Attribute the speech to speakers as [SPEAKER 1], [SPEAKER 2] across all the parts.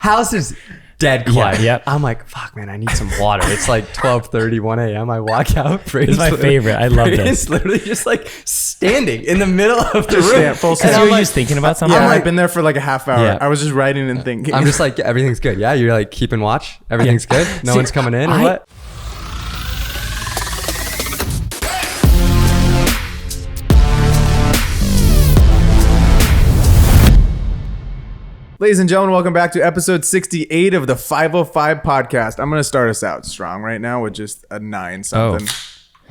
[SPEAKER 1] house is dead quiet.
[SPEAKER 2] Yeah.
[SPEAKER 1] I'm like, fuck, man, I need some water. It's like 12:30, 1 a.m. I walk out.
[SPEAKER 2] It's my favorite. I love this.
[SPEAKER 1] It's literally just like standing in the middle of the room.
[SPEAKER 2] Because you're just thinking about something.
[SPEAKER 3] Yeah, I've been there for like a half hour.
[SPEAKER 1] Yeah.
[SPEAKER 3] I was just writing and thinking.
[SPEAKER 1] I'm just like, everything's good. Yeah, you're like keeping watch. Everything's good. No one's coming in or what?
[SPEAKER 3] Ladies and gentlemen, welcome back to episode 68 of the 505 podcast. I'm going to start us out strong right now with just a 9 something.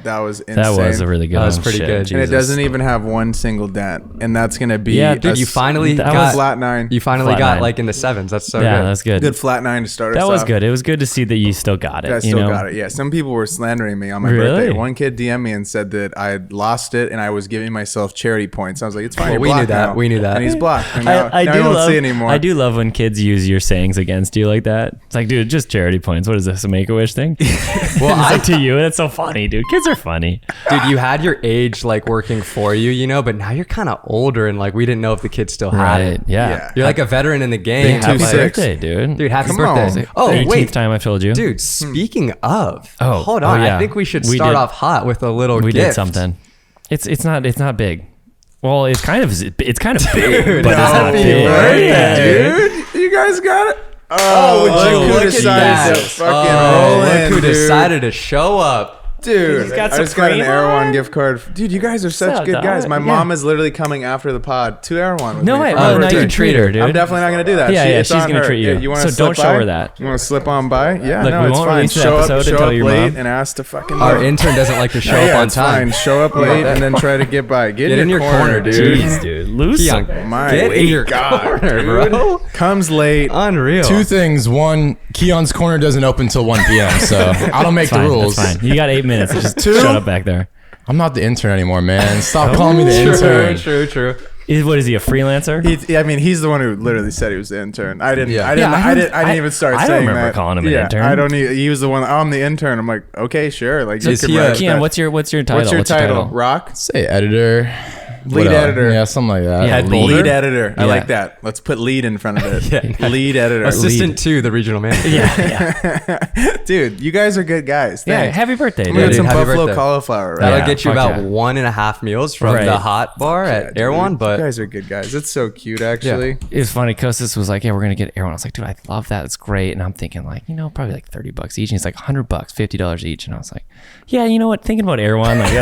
[SPEAKER 3] That was insane.
[SPEAKER 2] That was a really good one.
[SPEAKER 1] That was pretty good.
[SPEAKER 3] And it doesn't even have one single dent. And that's going to be
[SPEAKER 2] dude,
[SPEAKER 1] You finally
[SPEAKER 2] that
[SPEAKER 1] got
[SPEAKER 2] was
[SPEAKER 3] flat 9.
[SPEAKER 1] You finally
[SPEAKER 2] Flat
[SPEAKER 1] got
[SPEAKER 2] 9.
[SPEAKER 1] like in the 7s. That's so
[SPEAKER 2] Yeah,
[SPEAKER 1] good.
[SPEAKER 2] that's good.
[SPEAKER 3] Good flat 9 to start us
[SPEAKER 2] That was
[SPEAKER 3] off.
[SPEAKER 2] good. It was good to see that you still got it.
[SPEAKER 3] I still got it. Yeah. Some people were slandering me on my
[SPEAKER 2] Really?
[SPEAKER 3] birthday. One kid DM'd me and said that I had lost it and I was giving myself charity points. I was like, it's fine.
[SPEAKER 1] Well,
[SPEAKER 3] You're
[SPEAKER 1] we knew
[SPEAKER 3] blocked
[SPEAKER 1] that.
[SPEAKER 3] now.
[SPEAKER 1] We knew that.
[SPEAKER 3] And he's blocked. And now,
[SPEAKER 2] I
[SPEAKER 3] now
[SPEAKER 2] do
[SPEAKER 3] I won't
[SPEAKER 2] love,
[SPEAKER 3] see anymore.
[SPEAKER 2] I do love when kids use your sayings against you like that. It's like, dude, just charity points. What is this, a Make-A-Wish thing?
[SPEAKER 1] Well,
[SPEAKER 2] It's like to you. That's so funny, dude. Kids are funny.
[SPEAKER 1] Dude, you had your age like working for you, you know, but now you're kind of older and like we didn't know if the kids still had it.
[SPEAKER 2] Yeah.
[SPEAKER 1] You're like a veteran in the game.
[SPEAKER 3] Big
[SPEAKER 2] Happy
[SPEAKER 3] 2-6.
[SPEAKER 2] birthday, dude.
[SPEAKER 1] Dude, happy
[SPEAKER 3] Come
[SPEAKER 1] birthday.
[SPEAKER 3] on.
[SPEAKER 1] Oh,
[SPEAKER 2] 18th
[SPEAKER 1] wait.
[SPEAKER 2] time I've told you.
[SPEAKER 1] Dude, speaking of,
[SPEAKER 2] Oh,
[SPEAKER 1] hold on.
[SPEAKER 2] yeah.
[SPEAKER 1] I think we should
[SPEAKER 2] We
[SPEAKER 1] start
[SPEAKER 2] did-
[SPEAKER 1] off hot with a little
[SPEAKER 2] We
[SPEAKER 1] gift.
[SPEAKER 2] did something. It's not big. Well, it's kind of big, but it's not
[SPEAKER 1] happy
[SPEAKER 2] big.
[SPEAKER 1] birthday,
[SPEAKER 2] Yeah,
[SPEAKER 3] dude. You guys got it? Oh, look
[SPEAKER 1] look
[SPEAKER 3] who
[SPEAKER 1] at
[SPEAKER 3] decided
[SPEAKER 1] that.
[SPEAKER 3] to fucking
[SPEAKER 1] Oh,
[SPEAKER 3] roll
[SPEAKER 1] look
[SPEAKER 3] in,
[SPEAKER 1] who
[SPEAKER 3] dude.
[SPEAKER 1] decided to show up.
[SPEAKER 3] Dude,
[SPEAKER 2] He's got
[SPEAKER 3] I just got an
[SPEAKER 2] Supreme
[SPEAKER 3] Erewhon
[SPEAKER 2] on.
[SPEAKER 3] gift card. Dude, you guys are such
[SPEAKER 2] up,
[SPEAKER 3] good
[SPEAKER 2] dog?
[SPEAKER 3] guys. My
[SPEAKER 2] Yeah.
[SPEAKER 3] mom is literally coming after the pod to Erewhon with
[SPEAKER 2] No
[SPEAKER 3] me
[SPEAKER 2] way.
[SPEAKER 3] for my
[SPEAKER 2] Oh, now
[SPEAKER 3] birthday.
[SPEAKER 2] you can treat her, dude.
[SPEAKER 3] I'm definitely not going to do that.
[SPEAKER 2] Yeah,
[SPEAKER 3] It's
[SPEAKER 2] she's
[SPEAKER 3] on
[SPEAKER 2] gonna
[SPEAKER 3] her.
[SPEAKER 2] treat you.
[SPEAKER 3] Yeah, wanna
[SPEAKER 2] So
[SPEAKER 3] slip
[SPEAKER 2] don't show
[SPEAKER 3] by?
[SPEAKER 2] her that.
[SPEAKER 3] You want to slip on by? Yeah,
[SPEAKER 2] Look,
[SPEAKER 3] no,
[SPEAKER 2] we
[SPEAKER 3] it's
[SPEAKER 2] won't
[SPEAKER 3] fine.
[SPEAKER 2] release the
[SPEAKER 3] Show
[SPEAKER 2] episode
[SPEAKER 3] up, show
[SPEAKER 2] until
[SPEAKER 3] up
[SPEAKER 2] your
[SPEAKER 3] late
[SPEAKER 2] mom-
[SPEAKER 3] and ask to fucking
[SPEAKER 1] Our
[SPEAKER 3] leave.
[SPEAKER 1] intern doesn't like to show
[SPEAKER 3] Yeah,
[SPEAKER 1] up on
[SPEAKER 3] it's
[SPEAKER 1] time.
[SPEAKER 3] fine. Show up late and then try to get by. Get in your corner, dude.
[SPEAKER 2] Jeez, dude. Loose.
[SPEAKER 1] Keon,
[SPEAKER 3] My
[SPEAKER 1] get in your
[SPEAKER 3] God,
[SPEAKER 1] corner,
[SPEAKER 3] dude.
[SPEAKER 1] bro.
[SPEAKER 3] Comes late.
[SPEAKER 1] Unreal.
[SPEAKER 4] Two things. One, Keon's corner doesn't open till 1 p.m., so I don't make
[SPEAKER 2] It's
[SPEAKER 4] the
[SPEAKER 2] fine.
[SPEAKER 4] rules.
[SPEAKER 2] That's fine. You got 8 minutes. Just
[SPEAKER 3] Two?
[SPEAKER 2] shut up back there.
[SPEAKER 4] I'm not the intern anymore, man. Stop calling me the intern.
[SPEAKER 1] True.
[SPEAKER 2] What is he, a freelancer?
[SPEAKER 3] He's the one who literally said he was the intern. I didn't.
[SPEAKER 1] Yeah.
[SPEAKER 3] I didn't.
[SPEAKER 2] Yeah,
[SPEAKER 3] I didn't even start
[SPEAKER 2] I don't
[SPEAKER 3] saying
[SPEAKER 2] remember
[SPEAKER 3] that.
[SPEAKER 2] calling him an intern.
[SPEAKER 3] I don't. He was the one. I'm the intern. I'm like, okay, sure. Like, you
[SPEAKER 1] Is
[SPEAKER 3] can
[SPEAKER 1] he a-
[SPEAKER 3] write
[SPEAKER 2] Keon,
[SPEAKER 3] that.
[SPEAKER 2] what's your title?
[SPEAKER 3] What's your title? Rock.
[SPEAKER 4] Say editor.
[SPEAKER 3] Lead
[SPEAKER 4] What else?
[SPEAKER 3] editor.
[SPEAKER 4] Yeah, something like that.
[SPEAKER 2] Yeah,
[SPEAKER 3] Head
[SPEAKER 2] lead.
[SPEAKER 3] lead editor. I
[SPEAKER 2] Yeah.
[SPEAKER 3] like that. Let's put lead in front of it.
[SPEAKER 1] Yeah.
[SPEAKER 3] Lead editor.
[SPEAKER 1] Assistant to the regional manager.
[SPEAKER 2] Yeah.
[SPEAKER 3] Dude, you guys are good guys.
[SPEAKER 2] Yeah.
[SPEAKER 3] Thanks.
[SPEAKER 2] Happy birthday,
[SPEAKER 3] I'm gonna
[SPEAKER 2] dude.
[SPEAKER 3] get some
[SPEAKER 1] Happy
[SPEAKER 3] buffalo
[SPEAKER 1] birthday.
[SPEAKER 3] cauliflower. Right?
[SPEAKER 1] That'll
[SPEAKER 2] Yeah,
[SPEAKER 1] get you
[SPEAKER 2] fuck
[SPEAKER 1] about
[SPEAKER 2] yeah.
[SPEAKER 1] 1.5 meals from
[SPEAKER 2] Right.
[SPEAKER 1] the hot bar at
[SPEAKER 3] Dude,
[SPEAKER 1] Erewhon,
[SPEAKER 3] you
[SPEAKER 1] but
[SPEAKER 3] guys are good guys. It's so cute, actually.
[SPEAKER 2] It was funny. Kostas was like, "Yeah, we're gonna get Erewhon." I was like, "Dude, I love that. It's great." And I'm thinking, like, probably like $30 each. And he's like, $100, $50 each. And I was like, "Yeah, you know what? Thinking about Erewhon, like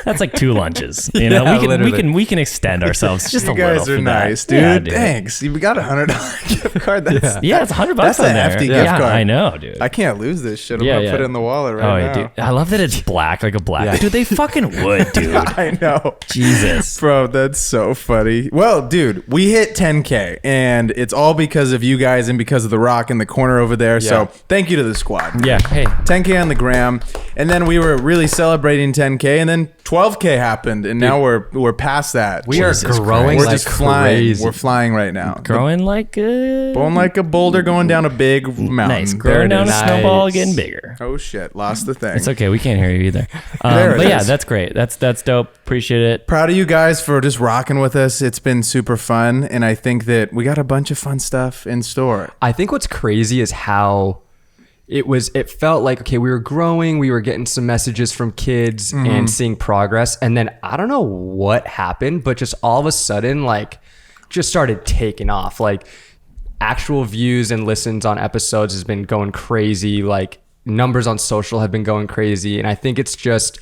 [SPEAKER 2] that's like 2 lunches. You know,
[SPEAKER 1] Yeah, literally.
[SPEAKER 2] we can extend ourselves just
[SPEAKER 3] You
[SPEAKER 2] a little.
[SPEAKER 3] guys are
[SPEAKER 2] for that.
[SPEAKER 3] nice, dude.
[SPEAKER 2] Yeah, dude.
[SPEAKER 3] Thanks. You got a $100 gift card. That's
[SPEAKER 2] Yeah, it's $100
[SPEAKER 3] That's
[SPEAKER 2] on
[SPEAKER 3] a
[SPEAKER 2] there.
[SPEAKER 3] hefty
[SPEAKER 2] yeah,
[SPEAKER 3] gift card.
[SPEAKER 2] I know, dude.
[SPEAKER 3] I can't lose this shit. I'm
[SPEAKER 2] Yeah,
[SPEAKER 3] gonna
[SPEAKER 2] yeah.
[SPEAKER 3] put it in the wallet
[SPEAKER 2] Oh,
[SPEAKER 3] right
[SPEAKER 2] yeah,
[SPEAKER 3] now.
[SPEAKER 2] dude. I love that it's black, like a black.
[SPEAKER 1] Yeah.
[SPEAKER 2] Dude, they fucking would, dude.
[SPEAKER 3] I know.
[SPEAKER 2] Jesus.
[SPEAKER 3] Bro, that's so funny. Well, dude, we hit 10K and it's all because of you guys and because of the rock in the corner over there. So thank you to the squad.
[SPEAKER 2] Yeah. Hey.
[SPEAKER 3] 10K on the gram. And then we were really celebrating 10K and then 12K happened. And now we're past that.
[SPEAKER 1] we are
[SPEAKER 2] Jesus
[SPEAKER 1] growing
[SPEAKER 3] We're
[SPEAKER 1] like
[SPEAKER 3] just flying.
[SPEAKER 1] crazy.
[SPEAKER 3] We're flying right now.
[SPEAKER 2] Growing like a
[SPEAKER 3] Going like a boulder going down a big mountain.
[SPEAKER 2] nice.
[SPEAKER 3] There
[SPEAKER 2] Growing
[SPEAKER 3] it
[SPEAKER 2] down a
[SPEAKER 3] is.
[SPEAKER 2] snowball,
[SPEAKER 1] Nice.
[SPEAKER 2] getting bigger.
[SPEAKER 3] Oh shit, lost the thing.
[SPEAKER 2] It's okay. We can't hear you either.
[SPEAKER 3] There it
[SPEAKER 2] But yeah,
[SPEAKER 3] is.
[SPEAKER 2] that's great. That's dope. Appreciate it.
[SPEAKER 3] Proud of you guys for just rocking with us. It's been super fun. And I think that we got a bunch of fun stuff in store.
[SPEAKER 1] I think what's crazy is how it felt like, okay, we were growing, we were getting some messages from kids and seeing progress. And then I don't know what happened, but just all of a sudden, like, just started taking off. Like, actual views and listens on episodes has been going crazy. Like, numbers on social have been going crazy. And I think it's just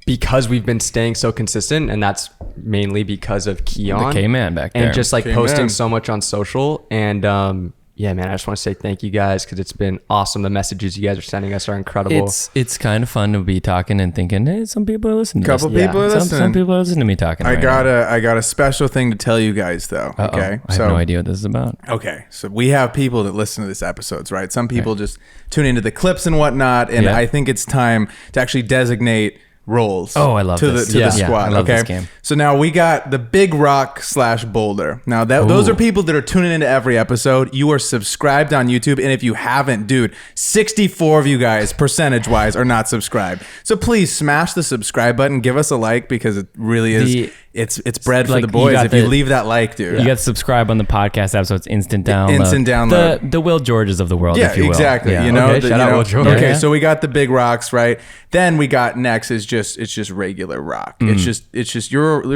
[SPEAKER 1] because we've been staying so consistent, and that's mainly because of Keon.
[SPEAKER 2] The K-Man back there.
[SPEAKER 1] And just like
[SPEAKER 3] K-Man.
[SPEAKER 1] posting so much on social. And yeah, man, I just want to say thank you guys because it's been awesome. The messages you guys are sending us are incredible.
[SPEAKER 2] It's kind of fun to be talking and thinking, hey, some people are listening to
[SPEAKER 3] Couple
[SPEAKER 2] this.
[SPEAKER 3] people are
[SPEAKER 2] Some
[SPEAKER 3] listening.
[SPEAKER 2] people are listening to me talking.
[SPEAKER 3] I
[SPEAKER 2] right
[SPEAKER 3] got
[SPEAKER 2] now.
[SPEAKER 3] a special thing to tell you guys though.
[SPEAKER 2] Uh-oh.
[SPEAKER 3] Okay.
[SPEAKER 2] I have no idea what this is about.
[SPEAKER 3] Okay, so we have people that listen to these episodes, right? Some people just tune into the clips and whatnot, and
[SPEAKER 2] Yeah.
[SPEAKER 3] I think it's time to actually designate roles.
[SPEAKER 2] Oh, I love
[SPEAKER 3] to
[SPEAKER 2] this.
[SPEAKER 3] the
[SPEAKER 2] Yeah.
[SPEAKER 3] squad.
[SPEAKER 2] Yeah, I love
[SPEAKER 3] okay,
[SPEAKER 2] this game.
[SPEAKER 3] so now we got the Big Rock / Boulder. Now those
[SPEAKER 2] Ooh.
[SPEAKER 3] are people that are tuning into every episode. You are subscribed on YouTube, and if you haven't, dude, 64 of you guys, percentage wise, are not subscribed. So please smash the subscribe button, give us a like because it really is. it's bread for
[SPEAKER 2] Like,
[SPEAKER 3] the boys.
[SPEAKER 2] you
[SPEAKER 3] If you
[SPEAKER 2] got
[SPEAKER 3] leave that like, dude.
[SPEAKER 2] You got to subscribe on the podcast app, so it's instant download.
[SPEAKER 3] Instant download.
[SPEAKER 2] The Will Georges of the world,
[SPEAKER 3] Yeah,
[SPEAKER 2] if you will.
[SPEAKER 3] exactly.
[SPEAKER 2] Yeah.
[SPEAKER 3] You know,
[SPEAKER 1] Okay, shout out Will George.
[SPEAKER 3] Okay,
[SPEAKER 2] Yeah.
[SPEAKER 3] so we got the big rocks, right? Then we got next is just regular rock. It's just you're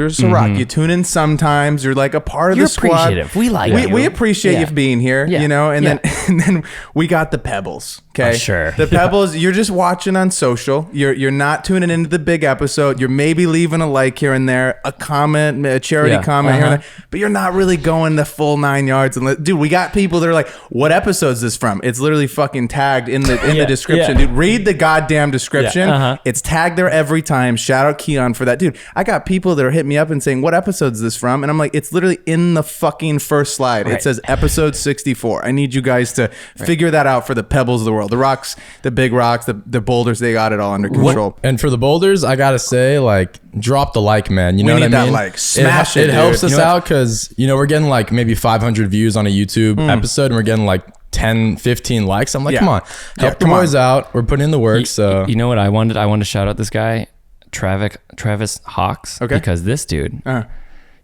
[SPEAKER 3] just a rock. You tune in sometimes. You're like a part of
[SPEAKER 2] You're
[SPEAKER 3] the squad.
[SPEAKER 2] appreciative. We like you.
[SPEAKER 3] We appreciate
[SPEAKER 2] Yeah.
[SPEAKER 3] you for being here.
[SPEAKER 2] Yeah.
[SPEAKER 3] You know, and
[SPEAKER 2] Yeah.
[SPEAKER 3] then we got the pebbles. Okay,
[SPEAKER 2] Sure.
[SPEAKER 3] The pebbles. You're just watching on social. You're not tuning into the big episode. You're maybe leaving a like here and there, a comment, a charity
[SPEAKER 2] Yeah.
[SPEAKER 3] comment here and there, but you're not really going the full 9 yards. And dude, we got people that are like, "What episode is this from?" It's literally fucking tagged in the description,
[SPEAKER 2] yeah.
[SPEAKER 3] dude. Read the goddamn description.
[SPEAKER 2] Yeah,
[SPEAKER 3] It's tagged there every time. Shout out Keon for that, dude. I got people that are hitting me up and saying, "What episode is this from?" And I'm like, "It's literally in the fucking first slide. It
[SPEAKER 2] Right.
[SPEAKER 3] says episode 64." I need you guys to figure that out for the pebbles of the world, the rocks, the big rocks, the boulders. They got it all under control.
[SPEAKER 4] And for the boulders, I gotta say, like, drop the like, man. You know
[SPEAKER 3] We
[SPEAKER 4] what I
[SPEAKER 3] need that
[SPEAKER 4] mean?
[SPEAKER 3] like. Smash it,
[SPEAKER 4] It helps
[SPEAKER 3] dude.
[SPEAKER 4] us
[SPEAKER 3] You know what?
[SPEAKER 4] out because we're getting like maybe 500 views on a YouTube episode, and we're getting like 10, 15 likes. I'm like,
[SPEAKER 3] Yeah.
[SPEAKER 4] come on, help the
[SPEAKER 3] come
[SPEAKER 4] boys out. We're putting in the work. So
[SPEAKER 2] You know what I wanted? I wanted to shout out this guy, Travis Hawks.
[SPEAKER 3] Okay.
[SPEAKER 2] Because this dude,
[SPEAKER 3] Uh,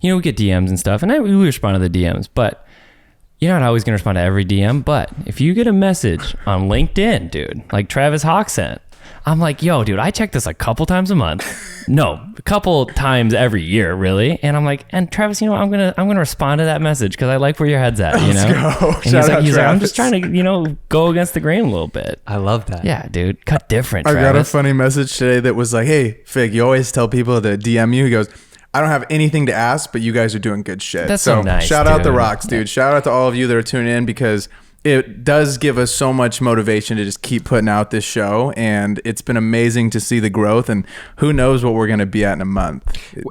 [SPEAKER 2] we get DMs and stuff, and we respond to the DMs, but you're not always going to respond to every DM. But if you get a message on LinkedIn, dude, like Travis Hawks sent, I'm like, yo, dude, I check this a couple times a month. No, a couple times every year, really. And I'm like, and Travis, I'm gonna respond to that message because I like where your head's at, you know.
[SPEAKER 3] go.
[SPEAKER 2] And he's
[SPEAKER 3] Shout
[SPEAKER 2] like,
[SPEAKER 3] out
[SPEAKER 2] I'm
[SPEAKER 3] Travis.
[SPEAKER 2] just trying to, go against the grain a little bit.
[SPEAKER 1] I love that.
[SPEAKER 2] Yeah, dude, cut different.
[SPEAKER 3] I got a
[SPEAKER 2] Travis.
[SPEAKER 3] funny message today that was like, "Hey, Fig, you always tell people to DM you." He goes, "I don't have anything to ask, but you guys are doing good shit."
[SPEAKER 2] That's so nice,
[SPEAKER 3] Shout out the
[SPEAKER 2] dude.
[SPEAKER 3] rocks, dude. Shout out to all of you that are tuning in because it does give us so much motivation to just keep putting out this show, and it's been amazing to see the growth. And who knows what we're gonna be at in a month?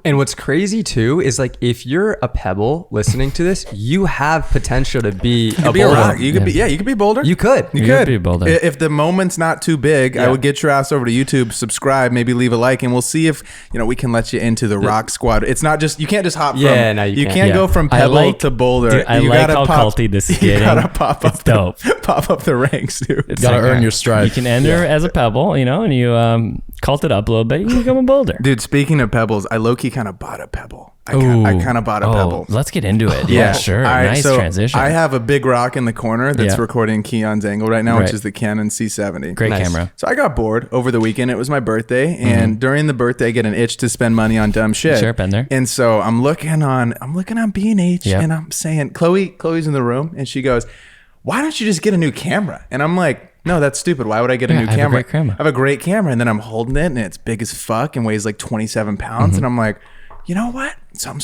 [SPEAKER 1] And what's crazy too is like if you're a pebble listening to this, you have potential to be
[SPEAKER 3] You
[SPEAKER 1] a
[SPEAKER 3] could be a
[SPEAKER 1] boulder.
[SPEAKER 3] rock. You could be, you could be Boulder.
[SPEAKER 1] You could.
[SPEAKER 3] You
[SPEAKER 2] You
[SPEAKER 3] could
[SPEAKER 2] could be a Boulder.
[SPEAKER 3] If the moment's not too big, I
[SPEAKER 1] Yeah.
[SPEAKER 3] would get your ass over to YouTube, subscribe, maybe leave a like, and we'll see if we can let you into the Rock Squad. It's not just you can't just hop.
[SPEAKER 1] Yeah,
[SPEAKER 3] from,
[SPEAKER 1] no, you can't.
[SPEAKER 3] can't
[SPEAKER 2] Yeah.
[SPEAKER 3] go from
[SPEAKER 2] I
[SPEAKER 3] Pebble
[SPEAKER 2] like-
[SPEAKER 3] to Boulder.
[SPEAKER 2] Dude, I
[SPEAKER 3] you
[SPEAKER 2] like
[SPEAKER 3] gotta
[SPEAKER 2] how
[SPEAKER 3] pop,
[SPEAKER 2] culty this is
[SPEAKER 3] You
[SPEAKER 2] getting.
[SPEAKER 3] gotta pop
[SPEAKER 2] It's
[SPEAKER 3] up,
[SPEAKER 2] dope.
[SPEAKER 3] pop up the ranks, dude.
[SPEAKER 2] It's
[SPEAKER 4] gotta
[SPEAKER 2] like,
[SPEAKER 4] earn
[SPEAKER 2] uh,
[SPEAKER 4] your stripe.
[SPEAKER 2] You can enter as a pebble, and you cult it up a little bit. You can become a boulder.
[SPEAKER 3] Dude, speaking of pebbles, I low key kind of bought a pebble. I
[SPEAKER 2] Ooh.
[SPEAKER 3] kind of bought a pebble.
[SPEAKER 2] Let's get into it. Yeah, sure.
[SPEAKER 3] All right,
[SPEAKER 2] Nice
[SPEAKER 3] so
[SPEAKER 2] transition.
[SPEAKER 3] I have a big rock in the corner that's
[SPEAKER 2] Yeah.
[SPEAKER 3] recording Keon's angle right now, which
[SPEAKER 2] Right.
[SPEAKER 3] is the Canon C70.
[SPEAKER 2] Great
[SPEAKER 1] Nice.
[SPEAKER 2] camera.
[SPEAKER 3] So I got bored over the weekend. It was my birthday, and during the birthday, I get an itch to spend money on dumb shit.
[SPEAKER 2] Sure, been there.
[SPEAKER 3] And so I'm looking on B&H,
[SPEAKER 2] Yeah.
[SPEAKER 3] and I'm saying, Chloe's in the room, and she goes, "Why don't you just get a new camera?" And I'm like, "No, that's stupid. Why would I get a
[SPEAKER 2] Yeah,
[SPEAKER 3] new
[SPEAKER 2] I have a
[SPEAKER 3] camera?
[SPEAKER 2] great camera.
[SPEAKER 3] I have a great camera." And then I'm holding it, and it's big as fuck, and weighs like 27 pounds, and I'm like, you know what? Something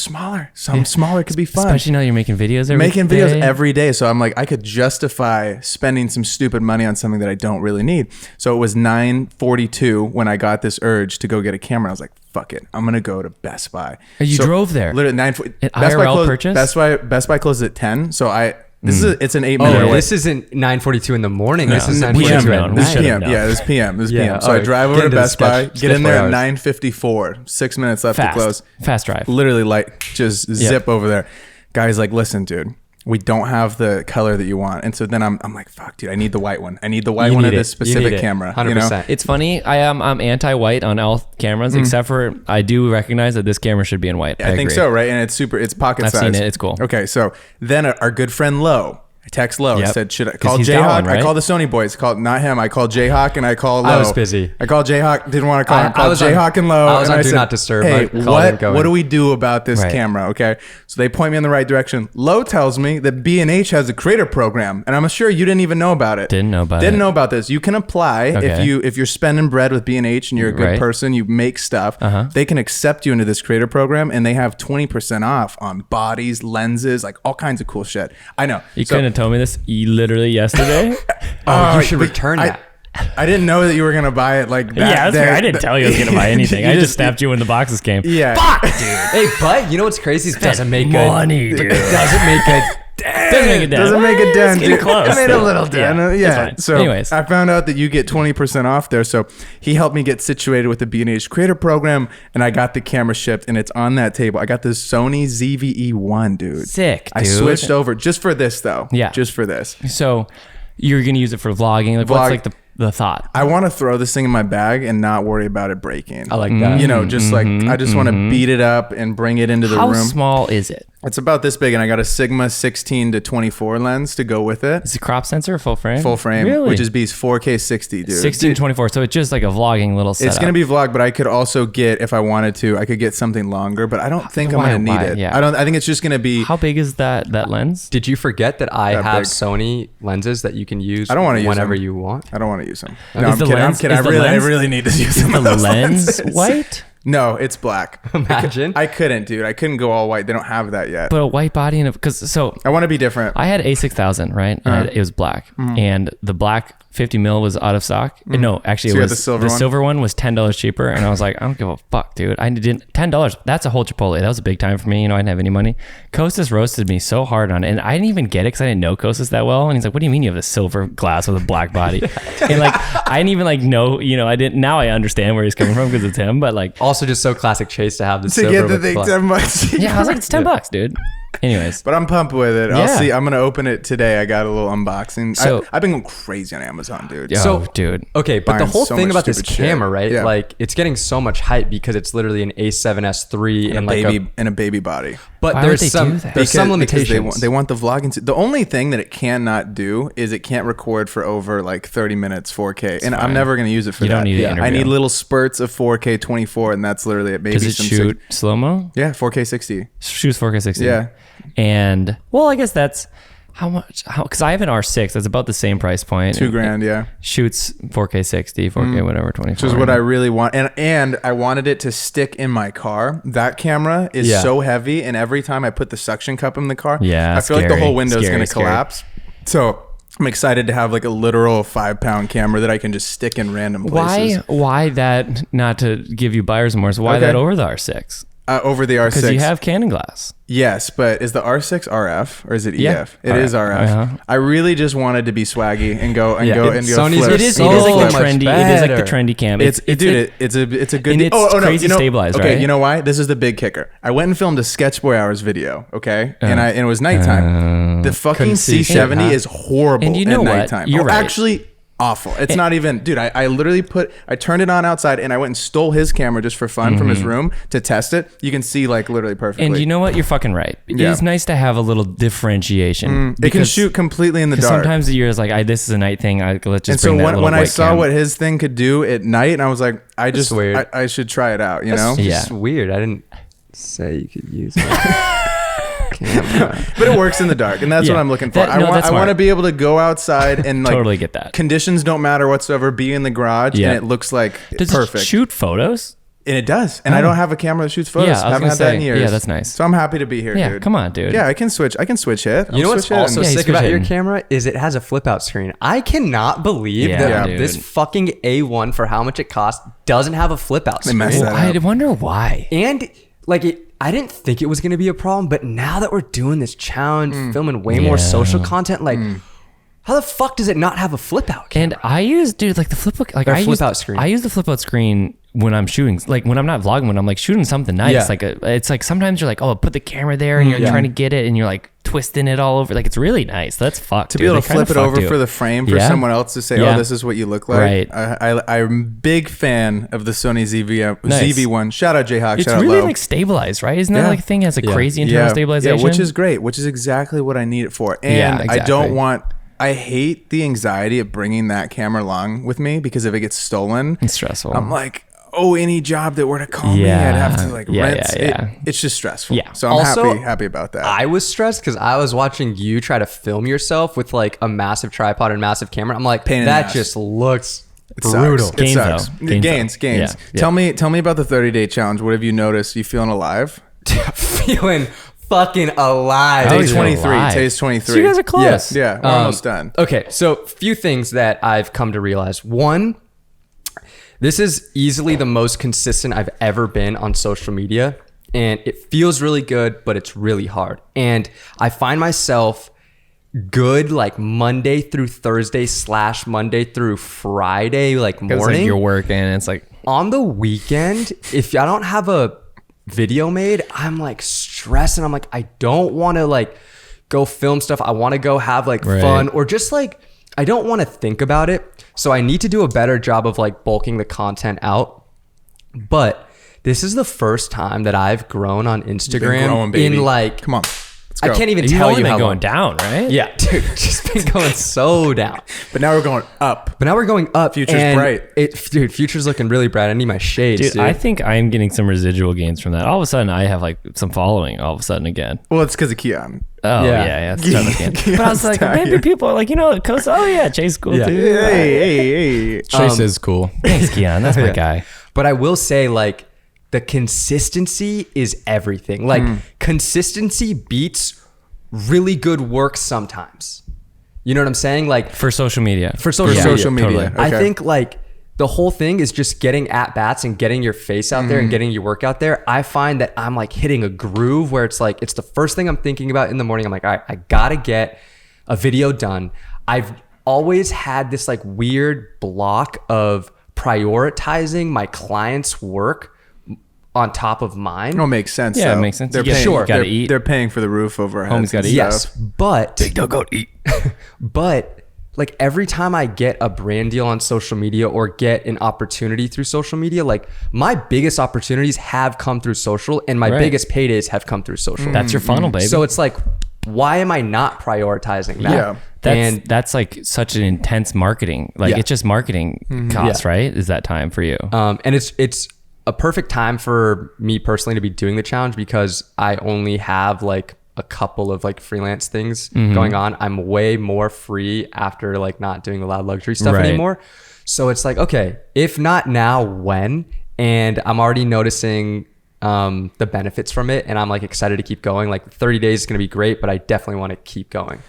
[SPEAKER 3] smaller could be fun.
[SPEAKER 2] Especially now you're making videos every
[SPEAKER 3] Making videos
[SPEAKER 2] day.
[SPEAKER 3] every day. So I'm like, I could justify spending some stupid money on something that I don't really need. So it was 9:42 when I got this urge to go get a camera. I was like, fuck it. I'm going to go to Best Buy.
[SPEAKER 2] You
[SPEAKER 3] So
[SPEAKER 2] drove there?
[SPEAKER 3] Literally 9:40.
[SPEAKER 2] An IRL purchase?
[SPEAKER 3] Best Buy closes at 10. So it's an 8 minute
[SPEAKER 1] Oh,
[SPEAKER 3] away.
[SPEAKER 1] this isn't 9:42 in the morning. This is
[SPEAKER 2] No,
[SPEAKER 1] 9:42
[SPEAKER 2] PM,
[SPEAKER 1] at
[SPEAKER 2] no.
[SPEAKER 3] This
[SPEAKER 1] night.
[SPEAKER 2] should've
[SPEAKER 3] PM.
[SPEAKER 2] known.
[SPEAKER 3] Yeah, this PM. This
[SPEAKER 1] Yeah.
[SPEAKER 3] PM. So
[SPEAKER 1] Oh,
[SPEAKER 3] I drive
[SPEAKER 1] get
[SPEAKER 3] over to
[SPEAKER 1] into the
[SPEAKER 3] Best Buy,
[SPEAKER 1] sketch
[SPEAKER 3] get in there at
[SPEAKER 1] hours.
[SPEAKER 3] 9:54. 6 minutes left to close.
[SPEAKER 2] Fast drive.
[SPEAKER 3] Literally like just zip over there. Guy's like, "Listen, dude, we don't have the color that you want." And so then I'm like, "Fuck, dude, I need the white one. I need the white
[SPEAKER 1] You
[SPEAKER 3] one
[SPEAKER 1] need
[SPEAKER 3] of
[SPEAKER 1] it.
[SPEAKER 3] this
[SPEAKER 1] You
[SPEAKER 3] specific
[SPEAKER 1] need it.
[SPEAKER 3] camera."
[SPEAKER 1] 100%.
[SPEAKER 2] It's funny. I'm anti-white on all cameras, except for I do recognize that this camera should be in white.
[SPEAKER 3] I think
[SPEAKER 2] agree.
[SPEAKER 3] so, right? And it's pocket
[SPEAKER 2] I've
[SPEAKER 3] size.
[SPEAKER 2] seen it. It's cool.
[SPEAKER 3] Okay, so then our good friend Lo. I text Lo. I
[SPEAKER 2] Yep.
[SPEAKER 3] said, "Should I
[SPEAKER 2] 'Cause
[SPEAKER 3] call
[SPEAKER 2] he's got
[SPEAKER 3] Jayhawk?"
[SPEAKER 2] one, right?
[SPEAKER 3] I called the Sony boys. Called not him. I called Jayhawk and I called Lo.
[SPEAKER 1] I was busy.
[SPEAKER 3] I called Jayhawk. Didn't want to call him.
[SPEAKER 1] I
[SPEAKER 3] Called
[SPEAKER 1] was on-
[SPEAKER 3] Jayhawk and Lo.
[SPEAKER 1] I was
[SPEAKER 3] and
[SPEAKER 1] on Do
[SPEAKER 3] said,
[SPEAKER 1] Not Disturb.
[SPEAKER 3] Hey,
[SPEAKER 1] My call didn't go
[SPEAKER 3] what
[SPEAKER 1] in.
[SPEAKER 3] do we do about this
[SPEAKER 2] Right.
[SPEAKER 3] camera? Okay, so they point me in the right direction. Lo tells me that B&H has a creator program, and I'm sure you didn't even know about it.
[SPEAKER 2] Didn't know about
[SPEAKER 3] Didn't
[SPEAKER 2] it.
[SPEAKER 3] know about this. You can apply
[SPEAKER 2] Okay.
[SPEAKER 3] if you're spending bread with B&H and you're a good
[SPEAKER 2] Right.
[SPEAKER 3] person. You make stuff. They can accept you into this creator program, and they have 20% off on bodies, lenses, like all kinds of cool shit. I know.
[SPEAKER 2] You
[SPEAKER 3] So-
[SPEAKER 2] couldn't have told me this literally yesterday.
[SPEAKER 1] Oh, you should
[SPEAKER 3] but
[SPEAKER 1] return that.
[SPEAKER 3] I didn't know that you were gonna buy it like that.
[SPEAKER 2] Yeah, that's
[SPEAKER 3] day.
[SPEAKER 2] fair. I didn't tell you I was gonna buy anything.
[SPEAKER 3] You
[SPEAKER 2] I just snapped you when the boxes came.
[SPEAKER 3] Yeah.
[SPEAKER 1] Hey, but you know what's crazy? It doesn't make
[SPEAKER 2] money,
[SPEAKER 1] a
[SPEAKER 2] dude.
[SPEAKER 1] doesn't make a
[SPEAKER 2] Doesn't make a dent.
[SPEAKER 3] Doesn't make a dent.
[SPEAKER 2] It's getting
[SPEAKER 3] dude.
[SPEAKER 2] close.
[SPEAKER 3] I made a little
[SPEAKER 2] Yeah,
[SPEAKER 3] dent.
[SPEAKER 2] that's
[SPEAKER 3] Yeah.
[SPEAKER 2] fine.
[SPEAKER 3] So
[SPEAKER 2] Anyways.
[SPEAKER 3] I found out that you get 20% off there. So he helped me get situated with the B&H Creator Program, and I got the camera shipped, and it's on that table. I got this Sony ZVE1, dude.
[SPEAKER 2] Sick,
[SPEAKER 3] I
[SPEAKER 2] dude.
[SPEAKER 3] switched over just for this though.
[SPEAKER 2] Yeah.
[SPEAKER 3] Just for this.
[SPEAKER 2] So you're gonna use it for vlogging. Like, what's like the the thought.
[SPEAKER 3] I want to throw this thing in my bag and not worry about it breaking.
[SPEAKER 1] I like that.
[SPEAKER 3] You know, just like I just want to beat it up and bring it into the
[SPEAKER 2] How
[SPEAKER 3] room.
[SPEAKER 2] small is it?
[SPEAKER 3] It's about this big, and I got a Sigma 16 to 24 lens to go with it.
[SPEAKER 2] Is it crop sensor or full frame?
[SPEAKER 3] Full frame,
[SPEAKER 2] Really?
[SPEAKER 3] which is B's 4K 60, dude.
[SPEAKER 2] 16 to 24. So it's just like a vlogging little setup.
[SPEAKER 3] It's gonna be vlog, but I could also get, if I wanted to, I could get something longer. But I don't think I'm gonna need it.
[SPEAKER 2] Yeah.
[SPEAKER 3] I think it's just gonna be.
[SPEAKER 2] How big is that lens?
[SPEAKER 1] Did you forget that I
[SPEAKER 3] That
[SPEAKER 1] have
[SPEAKER 3] big.
[SPEAKER 1] Sony lenses that you can use
[SPEAKER 3] I don't want to use
[SPEAKER 1] whenever
[SPEAKER 3] them.
[SPEAKER 1] you want?
[SPEAKER 3] I don't want to use them.
[SPEAKER 2] Is
[SPEAKER 3] No, I'm
[SPEAKER 2] the
[SPEAKER 3] kidding.
[SPEAKER 2] lens-
[SPEAKER 3] I'm kidding.
[SPEAKER 2] is the
[SPEAKER 3] I
[SPEAKER 2] lens-
[SPEAKER 3] really need to use
[SPEAKER 2] Is
[SPEAKER 3] some
[SPEAKER 2] the
[SPEAKER 3] of those
[SPEAKER 2] lens
[SPEAKER 3] lenses.
[SPEAKER 2] white?
[SPEAKER 3] No, it's black.
[SPEAKER 1] Imagine.
[SPEAKER 3] I couldn't, dude. I couldn't go all white. They don't have that yet.
[SPEAKER 2] But a white body and because so
[SPEAKER 3] I want to be different.
[SPEAKER 2] I had A6000, right? And it was black, and the black 50 mil was out of stock. No, actually,
[SPEAKER 3] So
[SPEAKER 2] it
[SPEAKER 3] you
[SPEAKER 2] was
[SPEAKER 3] got the silver one?
[SPEAKER 2] silver one was $10 cheaper, and I was like, I don't give a fuck, dude. I didn't $10. That's a whole Chipotle. That was a big time for me. You know, I didn't have any money. Kostas roasted me so hard on it, and I didn't even get it because I didn't know Kostas that well. And he's like, "What do you mean you have a silver glass with a black body?" And like, I didn't even like know. You know, I didn't. Now I understand where he's coming from because it's him. But like,
[SPEAKER 1] Also, just so classic Chase to have the
[SPEAKER 3] to
[SPEAKER 1] silver
[SPEAKER 3] get the
[SPEAKER 1] with
[SPEAKER 3] thing
[SPEAKER 1] black.
[SPEAKER 3] 10 bucks.
[SPEAKER 2] yeah, I was like, it's $10, dude. Anyways,
[SPEAKER 3] But I'm pumped with it. I'll
[SPEAKER 2] Yeah.
[SPEAKER 3] see. I'm gonna open it today. I got a little unboxing.
[SPEAKER 2] So-
[SPEAKER 3] I've been going crazy on Amazon, dude.
[SPEAKER 2] oh,
[SPEAKER 1] So-
[SPEAKER 2] dude,
[SPEAKER 1] Okay, but the
[SPEAKER 3] Buying
[SPEAKER 1] whole
[SPEAKER 3] so
[SPEAKER 1] thing
[SPEAKER 3] much
[SPEAKER 1] about this
[SPEAKER 3] stupid shit.
[SPEAKER 1] camera, right?
[SPEAKER 3] Yeah.
[SPEAKER 1] Like, it's getting so much hype because it's literally an A7S III
[SPEAKER 3] And
[SPEAKER 1] and
[SPEAKER 3] a
[SPEAKER 1] like
[SPEAKER 3] baby and a baby body.
[SPEAKER 1] But
[SPEAKER 2] Why would
[SPEAKER 1] there's
[SPEAKER 2] they
[SPEAKER 1] some
[SPEAKER 2] do that?
[SPEAKER 1] there's some
[SPEAKER 3] Because
[SPEAKER 1] limitations.
[SPEAKER 3] they want the vlogging. The only thing that it cannot do is it can't record for over like 30 minutes 4K, and I'm
[SPEAKER 2] fine.
[SPEAKER 3] never gonna use it for
[SPEAKER 2] You
[SPEAKER 3] that.
[SPEAKER 2] don't need an
[SPEAKER 3] I
[SPEAKER 2] interview.
[SPEAKER 3] need little spurts of 4K 24, and that's literally it. Maybe
[SPEAKER 2] does it
[SPEAKER 3] some
[SPEAKER 2] shoot slow mo?
[SPEAKER 3] Yeah, 4K 60.
[SPEAKER 2] Shoots 4K 60.
[SPEAKER 3] Yeah.
[SPEAKER 2] And well, I guess that's how much. How because I have an R6 that's about the same price point.
[SPEAKER 3] $2,000. Yeah.
[SPEAKER 2] Shoots 4K 60, 4K whatever, 24.
[SPEAKER 3] Which is what I really want, and I wanted it to stick in my car. That camera is
[SPEAKER 1] Yeah.
[SPEAKER 3] so heavy, and every time I put the suction cup in the car,
[SPEAKER 2] Yeah,
[SPEAKER 3] I feel like the
[SPEAKER 2] scary.
[SPEAKER 3] whole window is
[SPEAKER 2] Scary,
[SPEAKER 3] going to
[SPEAKER 2] scary.
[SPEAKER 3] collapse. So I'm excited to have like a literal 5-pound camera that I can just stick in random places.
[SPEAKER 2] Why that? Not to give you buyer's remorse. Why
[SPEAKER 3] Okay.
[SPEAKER 2] that over the R6?
[SPEAKER 3] Over the R6.
[SPEAKER 2] Because you have Canon glass.
[SPEAKER 3] Yes, but is the R6 RF or is it EF?
[SPEAKER 2] Yeah.
[SPEAKER 3] It is RF.
[SPEAKER 2] Uh-huh.
[SPEAKER 3] I really just wanted to be swaggy and go and
[SPEAKER 1] Yeah,
[SPEAKER 3] go
[SPEAKER 1] it-
[SPEAKER 3] and go.
[SPEAKER 1] Sony's
[SPEAKER 3] flip.
[SPEAKER 1] are
[SPEAKER 2] It is
[SPEAKER 1] so
[SPEAKER 2] like the
[SPEAKER 1] much
[SPEAKER 2] trendy. It is like the
[SPEAKER 1] better.
[SPEAKER 2] trendy cam.
[SPEAKER 3] It's a good.
[SPEAKER 2] and it's crazy
[SPEAKER 3] you know,
[SPEAKER 2] stabilized,
[SPEAKER 3] okay,
[SPEAKER 2] right?
[SPEAKER 3] you know why? This is the big kicker. I went and filmed a Sketch Boy Hours video. Okay, and it was nighttime. The fucking
[SPEAKER 1] Couldn't see shit,
[SPEAKER 3] C70
[SPEAKER 1] huh?
[SPEAKER 3] is horrible
[SPEAKER 2] And you know
[SPEAKER 3] at
[SPEAKER 2] what?
[SPEAKER 3] nighttime.
[SPEAKER 2] You're right.
[SPEAKER 3] Actually, awful. It's not even, dude. I literally I turned it on outside and I went and stole his camera just for fun from his room to test it. You can see like literally perfectly.
[SPEAKER 2] And you know what? You're fucking right.
[SPEAKER 3] Yeah.
[SPEAKER 2] It's nice to have a little differentiation.
[SPEAKER 3] it can
[SPEAKER 2] because-
[SPEAKER 3] shoot completely in the
[SPEAKER 2] because
[SPEAKER 3] dark.
[SPEAKER 2] Sometimes the year is like, this is a night thing. Let's just
[SPEAKER 3] And so
[SPEAKER 2] bring that
[SPEAKER 3] when
[SPEAKER 2] little
[SPEAKER 3] I
[SPEAKER 2] white
[SPEAKER 3] saw
[SPEAKER 2] cam.
[SPEAKER 3] what his thing could do at night, and I was like,
[SPEAKER 1] weird.
[SPEAKER 3] I should try it out, you know?
[SPEAKER 1] It's
[SPEAKER 2] Yeah.
[SPEAKER 1] just weird. I didn't say you could use my camera.
[SPEAKER 3] But it works in the dark, and that's
[SPEAKER 2] Yeah.
[SPEAKER 3] what I'm looking for.
[SPEAKER 2] That- no, that's
[SPEAKER 3] I want
[SPEAKER 2] smart.
[SPEAKER 3] to be able to go outside and like
[SPEAKER 2] Totally get that.
[SPEAKER 3] conditions don't matter whatsoever. Be in the garage,
[SPEAKER 2] Yeah.
[SPEAKER 3] and it looks like
[SPEAKER 2] Does
[SPEAKER 3] perfect.
[SPEAKER 2] it shoot photos?
[SPEAKER 3] And it does. And I don't have a camera that shoots photos.
[SPEAKER 2] Yeah, I was
[SPEAKER 3] haven't
[SPEAKER 2] gonna
[SPEAKER 3] had that in
[SPEAKER 2] say,
[SPEAKER 3] years.
[SPEAKER 2] yeah, that's nice.
[SPEAKER 3] So I'm happy to be here,
[SPEAKER 2] Yeah,
[SPEAKER 3] dude.
[SPEAKER 2] come on, dude.
[SPEAKER 3] Yeah, I can switch. I can switch it.
[SPEAKER 1] You know what's also
[SPEAKER 2] Yeah, he's
[SPEAKER 1] sick about your
[SPEAKER 2] switching.
[SPEAKER 1] camera is it has a flip out screen. I cannot believe
[SPEAKER 2] Yeah,
[SPEAKER 1] that
[SPEAKER 2] dude.
[SPEAKER 1] this fucking A1 for how much it costs doesn't have a flip out
[SPEAKER 3] They
[SPEAKER 1] screen.
[SPEAKER 3] messed that
[SPEAKER 2] I
[SPEAKER 3] up.
[SPEAKER 2] wonder why.
[SPEAKER 1] And like I didn't think it was gonna be a problem, but now that we're doing this challenge, filming way more
[SPEAKER 2] Yeah.
[SPEAKER 1] social content, like how the fuck does it not have a flip out camera?
[SPEAKER 2] And I use, dude, like the flip like
[SPEAKER 1] Or
[SPEAKER 2] I
[SPEAKER 1] flip
[SPEAKER 2] use
[SPEAKER 1] out screen.
[SPEAKER 2] I use the flip out screen when I'm shooting, like when I'm not vlogging, when I'm like shooting something nice.
[SPEAKER 1] Yeah.
[SPEAKER 2] Like it's like sometimes you're like, oh, put the camera there, and you're
[SPEAKER 1] Yeah.
[SPEAKER 2] trying to get it, and you're like twisting it all over. Like it's really nice. That's fucked.
[SPEAKER 3] To be able to flip it over for the frame for
[SPEAKER 2] Yeah.
[SPEAKER 3] someone else to say,
[SPEAKER 2] Yeah.
[SPEAKER 3] "Oh, this is what you look like."
[SPEAKER 2] Right.
[SPEAKER 3] I'm a big fan of the Sony
[SPEAKER 2] Nice.
[SPEAKER 3] ZV-1. Shout out Jayhawk.
[SPEAKER 2] It's
[SPEAKER 3] Shout out
[SPEAKER 2] really
[SPEAKER 3] Low.
[SPEAKER 2] like stabilized, right? Isn't that
[SPEAKER 3] Yeah.
[SPEAKER 2] like a thing? It has a
[SPEAKER 1] Yeah.
[SPEAKER 2] crazy internal stabilization.
[SPEAKER 3] Yeah, which is great, which is exactly what I need it for. And
[SPEAKER 2] Yeah,
[SPEAKER 3] I don't
[SPEAKER 2] exactly.
[SPEAKER 3] I hate the anxiety of bringing that camera along with me because if it gets stolen,
[SPEAKER 2] It's stressful.
[SPEAKER 3] I'm like, oh, any job that were to call me,
[SPEAKER 2] Yeah.
[SPEAKER 3] I'd have to like
[SPEAKER 2] Yeah,
[SPEAKER 3] rent.
[SPEAKER 2] yeah.
[SPEAKER 3] It's just stressful.
[SPEAKER 2] Yeah.
[SPEAKER 3] So I'm
[SPEAKER 1] Also,
[SPEAKER 3] happy about that.
[SPEAKER 1] I was stressed because I was watching you try to film yourself with like a massive tripod and massive camera. I'm like,
[SPEAKER 3] Pain in the
[SPEAKER 1] that
[SPEAKER 3] ass.
[SPEAKER 1] just looks
[SPEAKER 3] It
[SPEAKER 1] brutal.
[SPEAKER 3] Sucks.
[SPEAKER 2] Gains,
[SPEAKER 3] It sucks.
[SPEAKER 2] though. Gains,
[SPEAKER 3] Gains.
[SPEAKER 2] though. Yeah.
[SPEAKER 3] Tell me about the 30-day challenge. What have you noticed? You feeling alive?
[SPEAKER 1] Feeling fucking alive.
[SPEAKER 2] Oh,
[SPEAKER 3] Today's
[SPEAKER 2] you're
[SPEAKER 3] 23.
[SPEAKER 2] alive.
[SPEAKER 3] Today's 23.
[SPEAKER 2] So you guys are close.
[SPEAKER 1] Yes.
[SPEAKER 3] Yeah, we're almost done.
[SPEAKER 1] Okay, so few things that I've come to realize. One, this is easily the most consistent I've ever been on social media, and it feels really good, but it's really hard. And I find myself good like Monday through Thursday / Monday through Friday, like
[SPEAKER 2] It's
[SPEAKER 1] morning.
[SPEAKER 2] like you're working. And it's like
[SPEAKER 1] On the weekend, if I don't have a video made, I'm like stressed and I'm like, I don't want to like go film stuff. I want to go have like fun, or just like, I don't want to think about it. So I need to do a better job of like bulking the content out. But this is the first time that I've grown on Instagram
[SPEAKER 3] growing, baby.
[SPEAKER 1] in like,
[SPEAKER 3] come on.
[SPEAKER 1] I can't even
[SPEAKER 2] You've
[SPEAKER 1] tell
[SPEAKER 2] only
[SPEAKER 1] you
[SPEAKER 2] been
[SPEAKER 1] how
[SPEAKER 2] going
[SPEAKER 1] long.
[SPEAKER 2] down, right?
[SPEAKER 1] Yeah, dude, just been going so down.
[SPEAKER 3] But now we're going up.
[SPEAKER 1] But now we're going up.
[SPEAKER 3] Future's
[SPEAKER 1] and
[SPEAKER 3] bright.
[SPEAKER 1] Dude, future's looking really bright. I need my shades, dude.
[SPEAKER 2] I think I am getting some residual gains from that. All of a sudden, I have like some following. All of a sudden, again.
[SPEAKER 3] Well, it's because of Keon.
[SPEAKER 2] Oh yeah, it's tough again. But I was like, maybe people are like, Kostas. Oh yeah, Chase is cool too.
[SPEAKER 3] Hey.
[SPEAKER 4] Chase is cool.
[SPEAKER 2] Thanks, Keon. That's my guy.
[SPEAKER 1] But I will say, like, the consistency is everything. Like, consistency beats really good work sometimes. You know what I'm saying? Like,
[SPEAKER 2] For social media.
[SPEAKER 1] for social media.
[SPEAKER 3] social media.
[SPEAKER 2] totally.
[SPEAKER 3] Okay.
[SPEAKER 1] I think like the whole thing is just getting at bats and getting your face out there and getting your work out there. I find that I'm like hitting a groove where it's like, it's the first thing I'm thinking about in the morning. I'm like, all right, I gotta get a video done. I've always had this like weird block of prioritizing my clients' work on top of mine.
[SPEAKER 3] No, makes sense.
[SPEAKER 2] Yeah, it
[SPEAKER 3] though.
[SPEAKER 2] makes sense.
[SPEAKER 3] They're
[SPEAKER 2] You
[SPEAKER 3] paying,
[SPEAKER 2] gotta
[SPEAKER 3] they're,
[SPEAKER 2] eat.
[SPEAKER 3] They're paying for the roof over our heads.
[SPEAKER 2] Homie's gotta
[SPEAKER 3] and
[SPEAKER 2] eat.
[SPEAKER 1] Yes,
[SPEAKER 3] stuff.
[SPEAKER 1] but
[SPEAKER 2] Don't go eat.
[SPEAKER 1] but like every time I get a brand deal on social media or get an opportunity through social media, like my biggest opportunities have come through social and my
[SPEAKER 2] Right.
[SPEAKER 1] biggest paydays have come through social.
[SPEAKER 2] That's your funnel, baby.
[SPEAKER 1] So it's like, why am I not prioritizing that?
[SPEAKER 3] Yeah.
[SPEAKER 2] That's like such an intense marketing. Like
[SPEAKER 1] Yeah.
[SPEAKER 2] it's just marketing costs, right? Is that time for you?
[SPEAKER 1] And it's a perfect time for me personally to be doing the challenge because I only have like a couple of like freelance things going on. I'm way more free after like not doing the loud luxury stuff
[SPEAKER 2] Right.
[SPEAKER 1] anymore. So it's like, okay, if not now, when? And I'm already noticing the benefits from it, and I'm like excited to keep going. Like 30 days is going to be great, but I definitely want to keep going.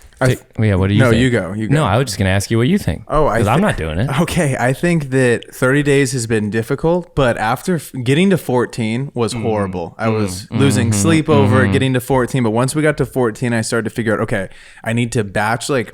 [SPEAKER 2] Yeah, what do you
[SPEAKER 3] No,
[SPEAKER 2] think?
[SPEAKER 3] you go. You go.
[SPEAKER 2] No, I was just going to ask you what you think.
[SPEAKER 3] Oh,
[SPEAKER 2] 'Cause I'm not doing it.
[SPEAKER 3] Okay, I think that 30 days has been difficult, but after getting to 14 was horrible. I was losing sleep over it, getting to 14, but once we got to 14, I started to figure out, okay, I need to batch like.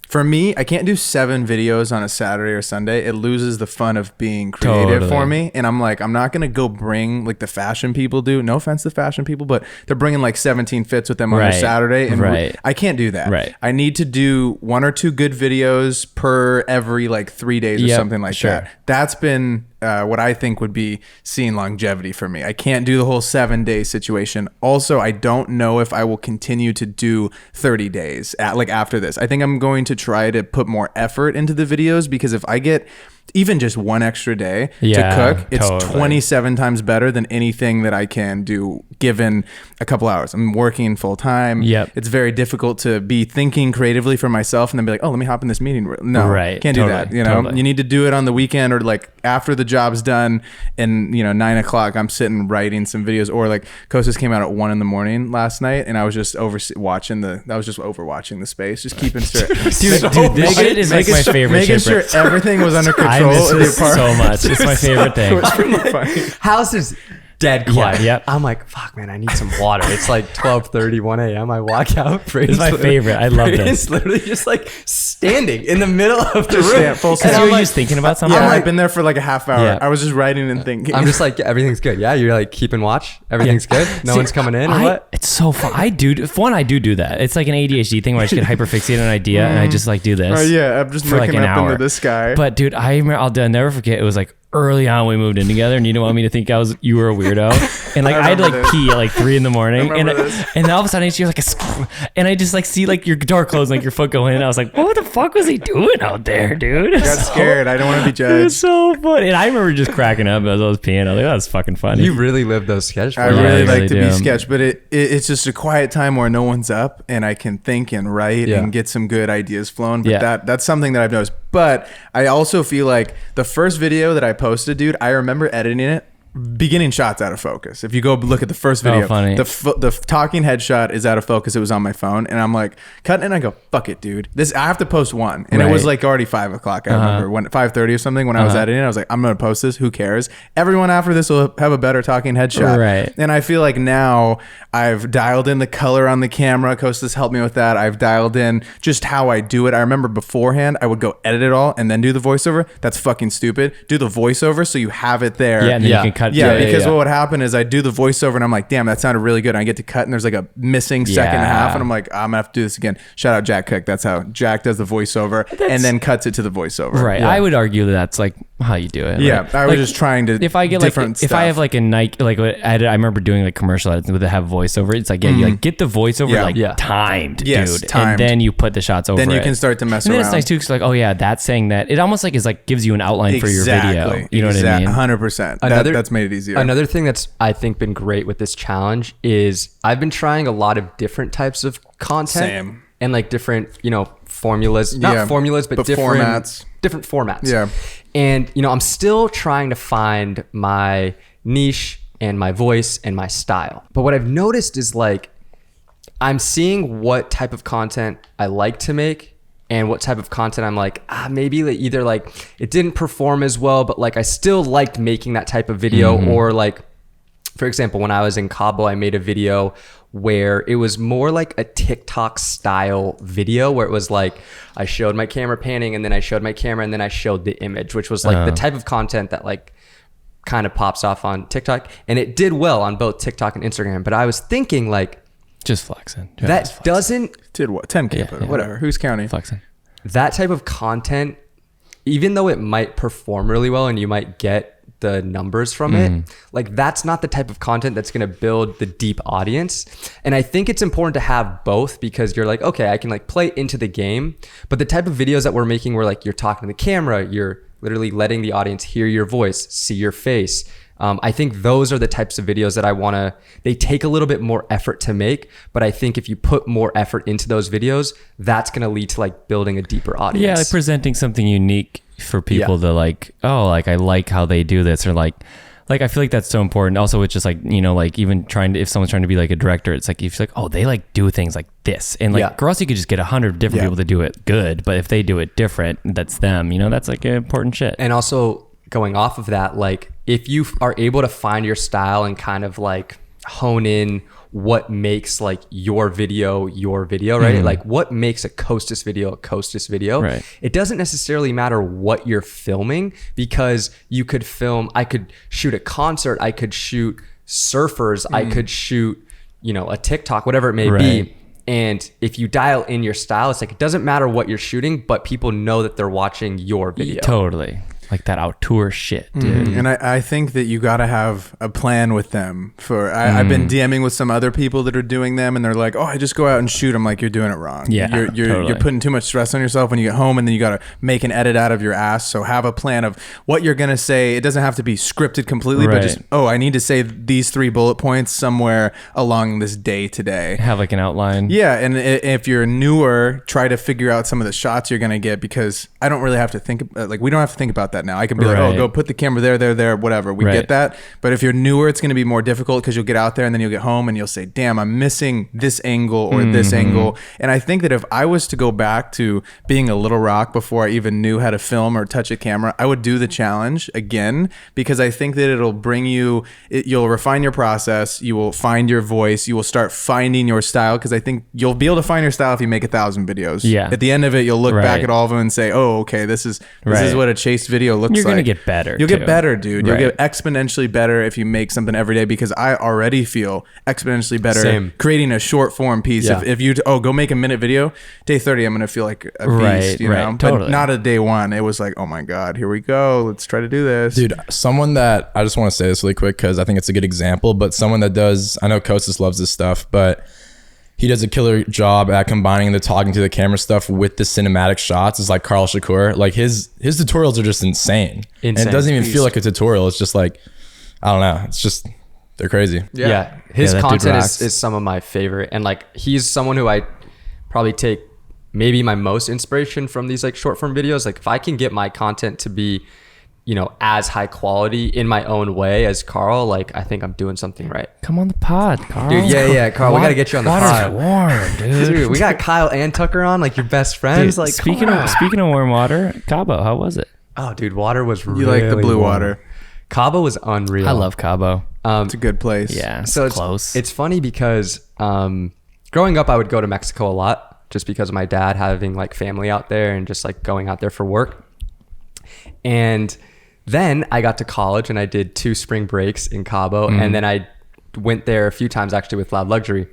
[SPEAKER 3] For me, I can't do 7 videos on a Saturday or Sunday. It loses the fun of being creative for me. And I'm like, I'm not going to go bring like the fashion people do. No offense to fashion people, but they're bringing like 17 fits with them on their
[SPEAKER 2] Right.
[SPEAKER 3] Saturday. And
[SPEAKER 2] Right.
[SPEAKER 3] I can't do that.
[SPEAKER 2] Right.
[SPEAKER 3] I need to do 1 or 2 good videos per every like 3 days or
[SPEAKER 2] Yep,
[SPEAKER 3] something like
[SPEAKER 2] sure.
[SPEAKER 3] that. That's been what I think would be seeing longevity for me. I can't do the whole 7-day situation. Also, I don't know if I will continue to do 30 days after this. I think I'm going to try to put more effort into the videos because if I get even just 1 extra day
[SPEAKER 2] Yeah,
[SPEAKER 3] to cook, it's
[SPEAKER 2] totally.
[SPEAKER 3] 27 times better than anything that I can do given a couple hours. I'm working full time.
[SPEAKER 2] Yep.
[SPEAKER 3] It's very difficult to be thinking creatively for myself and then be like, oh, let me hop in this meeting. No,
[SPEAKER 2] Right,
[SPEAKER 3] can't do that.
[SPEAKER 2] totally,
[SPEAKER 3] You know,
[SPEAKER 2] totally.
[SPEAKER 3] you need to do it on the weekend or like after the job's done and 9 o'clock, I'm sitting writing some videos or like Kostas came out at 1 a.m. last night and I was just overwatching the space, just keeping straight.
[SPEAKER 2] Dude, this shit is like my favorite
[SPEAKER 3] Making
[SPEAKER 2] shit.
[SPEAKER 3] sure everything was under
[SPEAKER 2] I
[SPEAKER 3] control
[SPEAKER 2] miss
[SPEAKER 3] in the
[SPEAKER 2] this
[SPEAKER 3] apartment.
[SPEAKER 2] so much. It's my favorite thing.
[SPEAKER 3] It was pretty funny.
[SPEAKER 1] House is dead quiet.
[SPEAKER 2] yep.
[SPEAKER 1] I'm like, fuck, man, I need some water. It's like 12:30, 1 a.m. I walk out.
[SPEAKER 2] It's my favorite. I love this.
[SPEAKER 1] It's literally just like standing in the middle of the
[SPEAKER 3] Just
[SPEAKER 1] room.
[SPEAKER 3] stand full
[SPEAKER 1] And
[SPEAKER 3] stand.
[SPEAKER 2] So
[SPEAKER 1] I'm
[SPEAKER 2] you're
[SPEAKER 1] like,
[SPEAKER 2] just thinking about something?
[SPEAKER 3] Yeah,
[SPEAKER 1] like-
[SPEAKER 3] I've been there for like a half hour.
[SPEAKER 2] Yeah.
[SPEAKER 3] I was just writing and thinking.
[SPEAKER 1] I'm just like, yeah, everything's good. Yeah, you're like keeping watch. Everything's good. No
[SPEAKER 2] See,
[SPEAKER 1] one's coming in or what?
[SPEAKER 2] It's so fun. I do that. It's like an ADHD thing where I just get hyperfixated on an idea and I just like do this.
[SPEAKER 3] Oh yeah, I'm just
[SPEAKER 2] for like
[SPEAKER 3] looking
[SPEAKER 2] an
[SPEAKER 3] up
[SPEAKER 2] hour.
[SPEAKER 3] into the sky.
[SPEAKER 2] But dude, I'll never forget. It was like early on we moved in together, and you didn't want me to think you were a weirdo, and like I had to like
[SPEAKER 3] remember this.
[SPEAKER 2] pee at like 3 a.m, and
[SPEAKER 3] remember this.
[SPEAKER 2] and then all of a sudden she was like and I just like see like your door close, like your foot go in. And I was like, what the fuck was he doing out there, dude?
[SPEAKER 3] I got scared. I don't want to be
[SPEAKER 2] It was
[SPEAKER 3] judged.
[SPEAKER 2] so funny, and I remember just cracking up as I was peeing. I was like, that was fucking funny.
[SPEAKER 1] You really live those sketches.
[SPEAKER 3] I
[SPEAKER 2] Yeah,
[SPEAKER 3] really
[SPEAKER 2] I
[SPEAKER 3] like
[SPEAKER 2] really
[SPEAKER 3] to
[SPEAKER 2] do.
[SPEAKER 3] be sketched, but it's just a quiet time where no one's up and I can think and write
[SPEAKER 1] Yeah.
[SPEAKER 3] and get some good ideas flowing. But
[SPEAKER 2] Yeah.
[SPEAKER 3] that's something that I've noticed. But I also feel like the first video that I posted, dude, I remember editing it. Beginning shots out of focus. If you go look at the first video,
[SPEAKER 2] funny.
[SPEAKER 3] the talking head shot is out of focus. It was on my phone, and I'm like cutting it. And I go, "Fuck it, dude. This I have to post one." And it was
[SPEAKER 2] Right.
[SPEAKER 3] like already 5 o'clock. I remember when 5:30 or something when I was editing. I was like, "I'm gonna post this. Who cares? Everyone after this will have a better talking head shot."
[SPEAKER 2] Right.
[SPEAKER 3] And I feel like now I've dialed in the color on the camera. Kostas helped me with that. I've dialed in just how I do it. I remember beforehand I would go edit it all and then do the voiceover. That's fucking stupid. Do the voiceover so you have it there.
[SPEAKER 2] Yeah, and then you can cut.
[SPEAKER 3] Yeah, because what would happen is I do the voiceover and I'm like, damn, that sounded really good. And I get to cut and there's like a missing second and a half. And I'm like, I'm gonna have to do this again. Shout out Jack Cook. That's how Jack does the voiceover and then cuts it to the voiceover.
[SPEAKER 2] Right. I would argue that that's like how you do it.
[SPEAKER 3] Yeah.
[SPEAKER 2] Right?
[SPEAKER 3] I was just trying to
[SPEAKER 2] if I get
[SPEAKER 3] different
[SPEAKER 2] like
[SPEAKER 3] stuff.
[SPEAKER 2] if I have like a Nike I remember doing like commercial edits with have voiceover. It's like you like get the voiceover timed, dude.
[SPEAKER 3] Timed.
[SPEAKER 2] And then you put the shots over
[SPEAKER 3] then you
[SPEAKER 2] it.
[SPEAKER 3] can start to mess
[SPEAKER 2] And
[SPEAKER 3] around.
[SPEAKER 2] then it's nice too because like, oh yeah, that's saying that. It almost like is like gives you an outline for your video. You know what I mean?
[SPEAKER 3] 100%. That's made it easier.
[SPEAKER 1] Another thing that's I think been great with this challenge is I've been trying a lot of different types of content.
[SPEAKER 3] Same.
[SPEAKER 1] And like different, formulas, not formulas, but different
[SPEAKER 3] formats.
[SPEAKER 1] Different formats.
[SPEAKER 3] Yeah.
[SPEAKER 1] And, I'm still trying to find my niche and my voice and my style. But what I've noticed is like, I'm seeing what type of content I like to make and what type of content I'm like, maybe like either like it didn't perform as well, but like I still liked making that type of video. Or like, for example, when I was in Cabo, I made a video where it was more like a TikTok style video where it was like I showed my camera panning and then I showed my camera and then I showed the image, which was like the type of content that like kind of pops off on TikTok, and it did well on both TikTok and Instagram. But I was thinking like
[SPEAKER 2] Just flexing.
[SPEAKER 1] that doesn't
[SPEAKER 3] Did what? 10K, whatever. Who's counting?
[SPEAKER 2] Flexing.
[SPEAKER 1] that type of content, even though it might perform really well and you might get the numbers from it, like that's not the type of content that's going to build the deep audience. And I think it's important to have both because you're like, okay, I can like play into the game, but the type of videos that we're making where like you're talking to the camera, you're literally letting the audience hear your voice, see your face. I think those are the types of videos that they take a little bit more effort to make, but I think if you put more effort into those videos, that's going to lead to like building a deeper audience.
[SPEAKER 2] Yeah, like presenting something unique for people to like, oh, like I like how they do this, or like I feel like that's so important. Also, it's just like, like even if someone's trying to be like a director, it's like, if like, oh, they like do things like this. And like, or else you could just get 100 different people to do it good. But if they do it different, that's them, that's like important shit.
[SPEAKER 1] And also going off of that, like if you are able to find your style and kind of like hone in what makes like your video, right? Like what makes a Kostas video,
[SPEAKER 2] right?
[SPEAKER 1] It doesn't necessarily matter what you're filming, because I could shoot a concert, I could shoot surfers, I could shoot, a TikTok, whatever it may be. And if you dial in your style, it's like, it doesn't matter what you're shooting, but people know that they're watching your video.
[SPEAKER 2] Totally. Like that outdoor shit, dude.
[SPEAKER 3] And I think that you got to have a plan with them. I've been DMing with some other people that are doing them, and they're like, "Oh, I just go out and shoot." I'm like, "You're doing it wrong.
[SPEAKER 2] Yeah,
[SPEAKER 3] you're putting too much stress on yourself when you get home, and then you got to make an edit out of your ass. So have a plan of what you're gonna say. It doesn't have to be scripted completely, but just I need to say these 3 bullet points somewhere along this day today.
[SPEAKER 2] Have like an outline.
[SPEAKER 3] Yeah, and if you're newer, try to figure out some of the shots you're gonna get, because I don't really have to think we don't have to think about that now. I can be like, oh, go put the camera there, whatever. We get that. But if you're newer, it's going to be more difficult because you'll get out there and then you'll get home and you'll say, damn, I'm missing this angle or this angle. And I think that if I was to go back to being a little rock before I even knew how to film or touch a camera, I would do the challenge again, because I think that it'll bring you'll refine your process. You will find your voice. You will start finding your style, because I think you'll be able to find your style if you make 1,000 videos.
[SPEAKER 2] Yeah.
[SPEAKER 3] At the end of it, you'll look back at all of them and say, oh, okay, this is what a chased video looks like.
[SPEAKER 2] You're going to get better.
[SPEAKER 3] You'll get better, dude. You'll get exponentially better if you make something every day, because I already feel exponentially better creating a short form piece. If you go make a minute video, day 30, I'm going to feel like a beast, you know?
[SPEAKER 2] Totally.
[SPEAKER 3] But not a day 1. It was like, oh my God, here we go. Let's try to do this.
[SPEAKER 4] Dude, someone that, I just want to say this really quick because I think it's a good example, but someone that does, I know Kostas loves this stuff, but he does a killer job at combining the talking to the camera stuff with the cinematic shots. Is like Carl Shakur. Like his tutorials are just insane. And it doesn't even feel like a tutorial. It's just like, I don't know. It's just, they're crazy.
[SPEAKER 1] Yeah. His content is some of my favorite. And like, he's someone who I probably take maybe my most inspiration from these like short form videos. Like if I can get my content to be, as high quality in my own way as Carl, like I think I'm doing something right.
[SPEAKER 2] Come on the pod, Carl.
[SPEAKER 1] Dude, yeah, Carl, we got to get you on the pod.
[SPEAKER 2] Warm, dude.
[SPEAKER 1] We got Kyle and Tucker on, like your best friends.
[SPEAKER 2] Dude,
[SPEAKER 1] like
[SPEAKER 2] speaking of warm water, Cabo, how was it?
[SPEAKER 1] Oh, dude, water was really
[SPEAKER 3] You like the blue
[SPEAKER 1] warm.
[SPEAKER 3] water.
[SPEAKER 1] Cabo was unreal.
[SPEAKER 2] I love Cabo.
[SPEAKER 3] It's a good place.
[SPEAKER 2] Yeah,
[SPEAKER 1] so it's
[SPEAKER 2] close.
[SPEAKER 1] It's funny because growing up, I would go to Mexico a lot just because of my dad having like family out there and just like going out there for work. And Then I got to college and I did 2 spring breaks in Cabo. And then I went there a few times actually with Loud Luxury.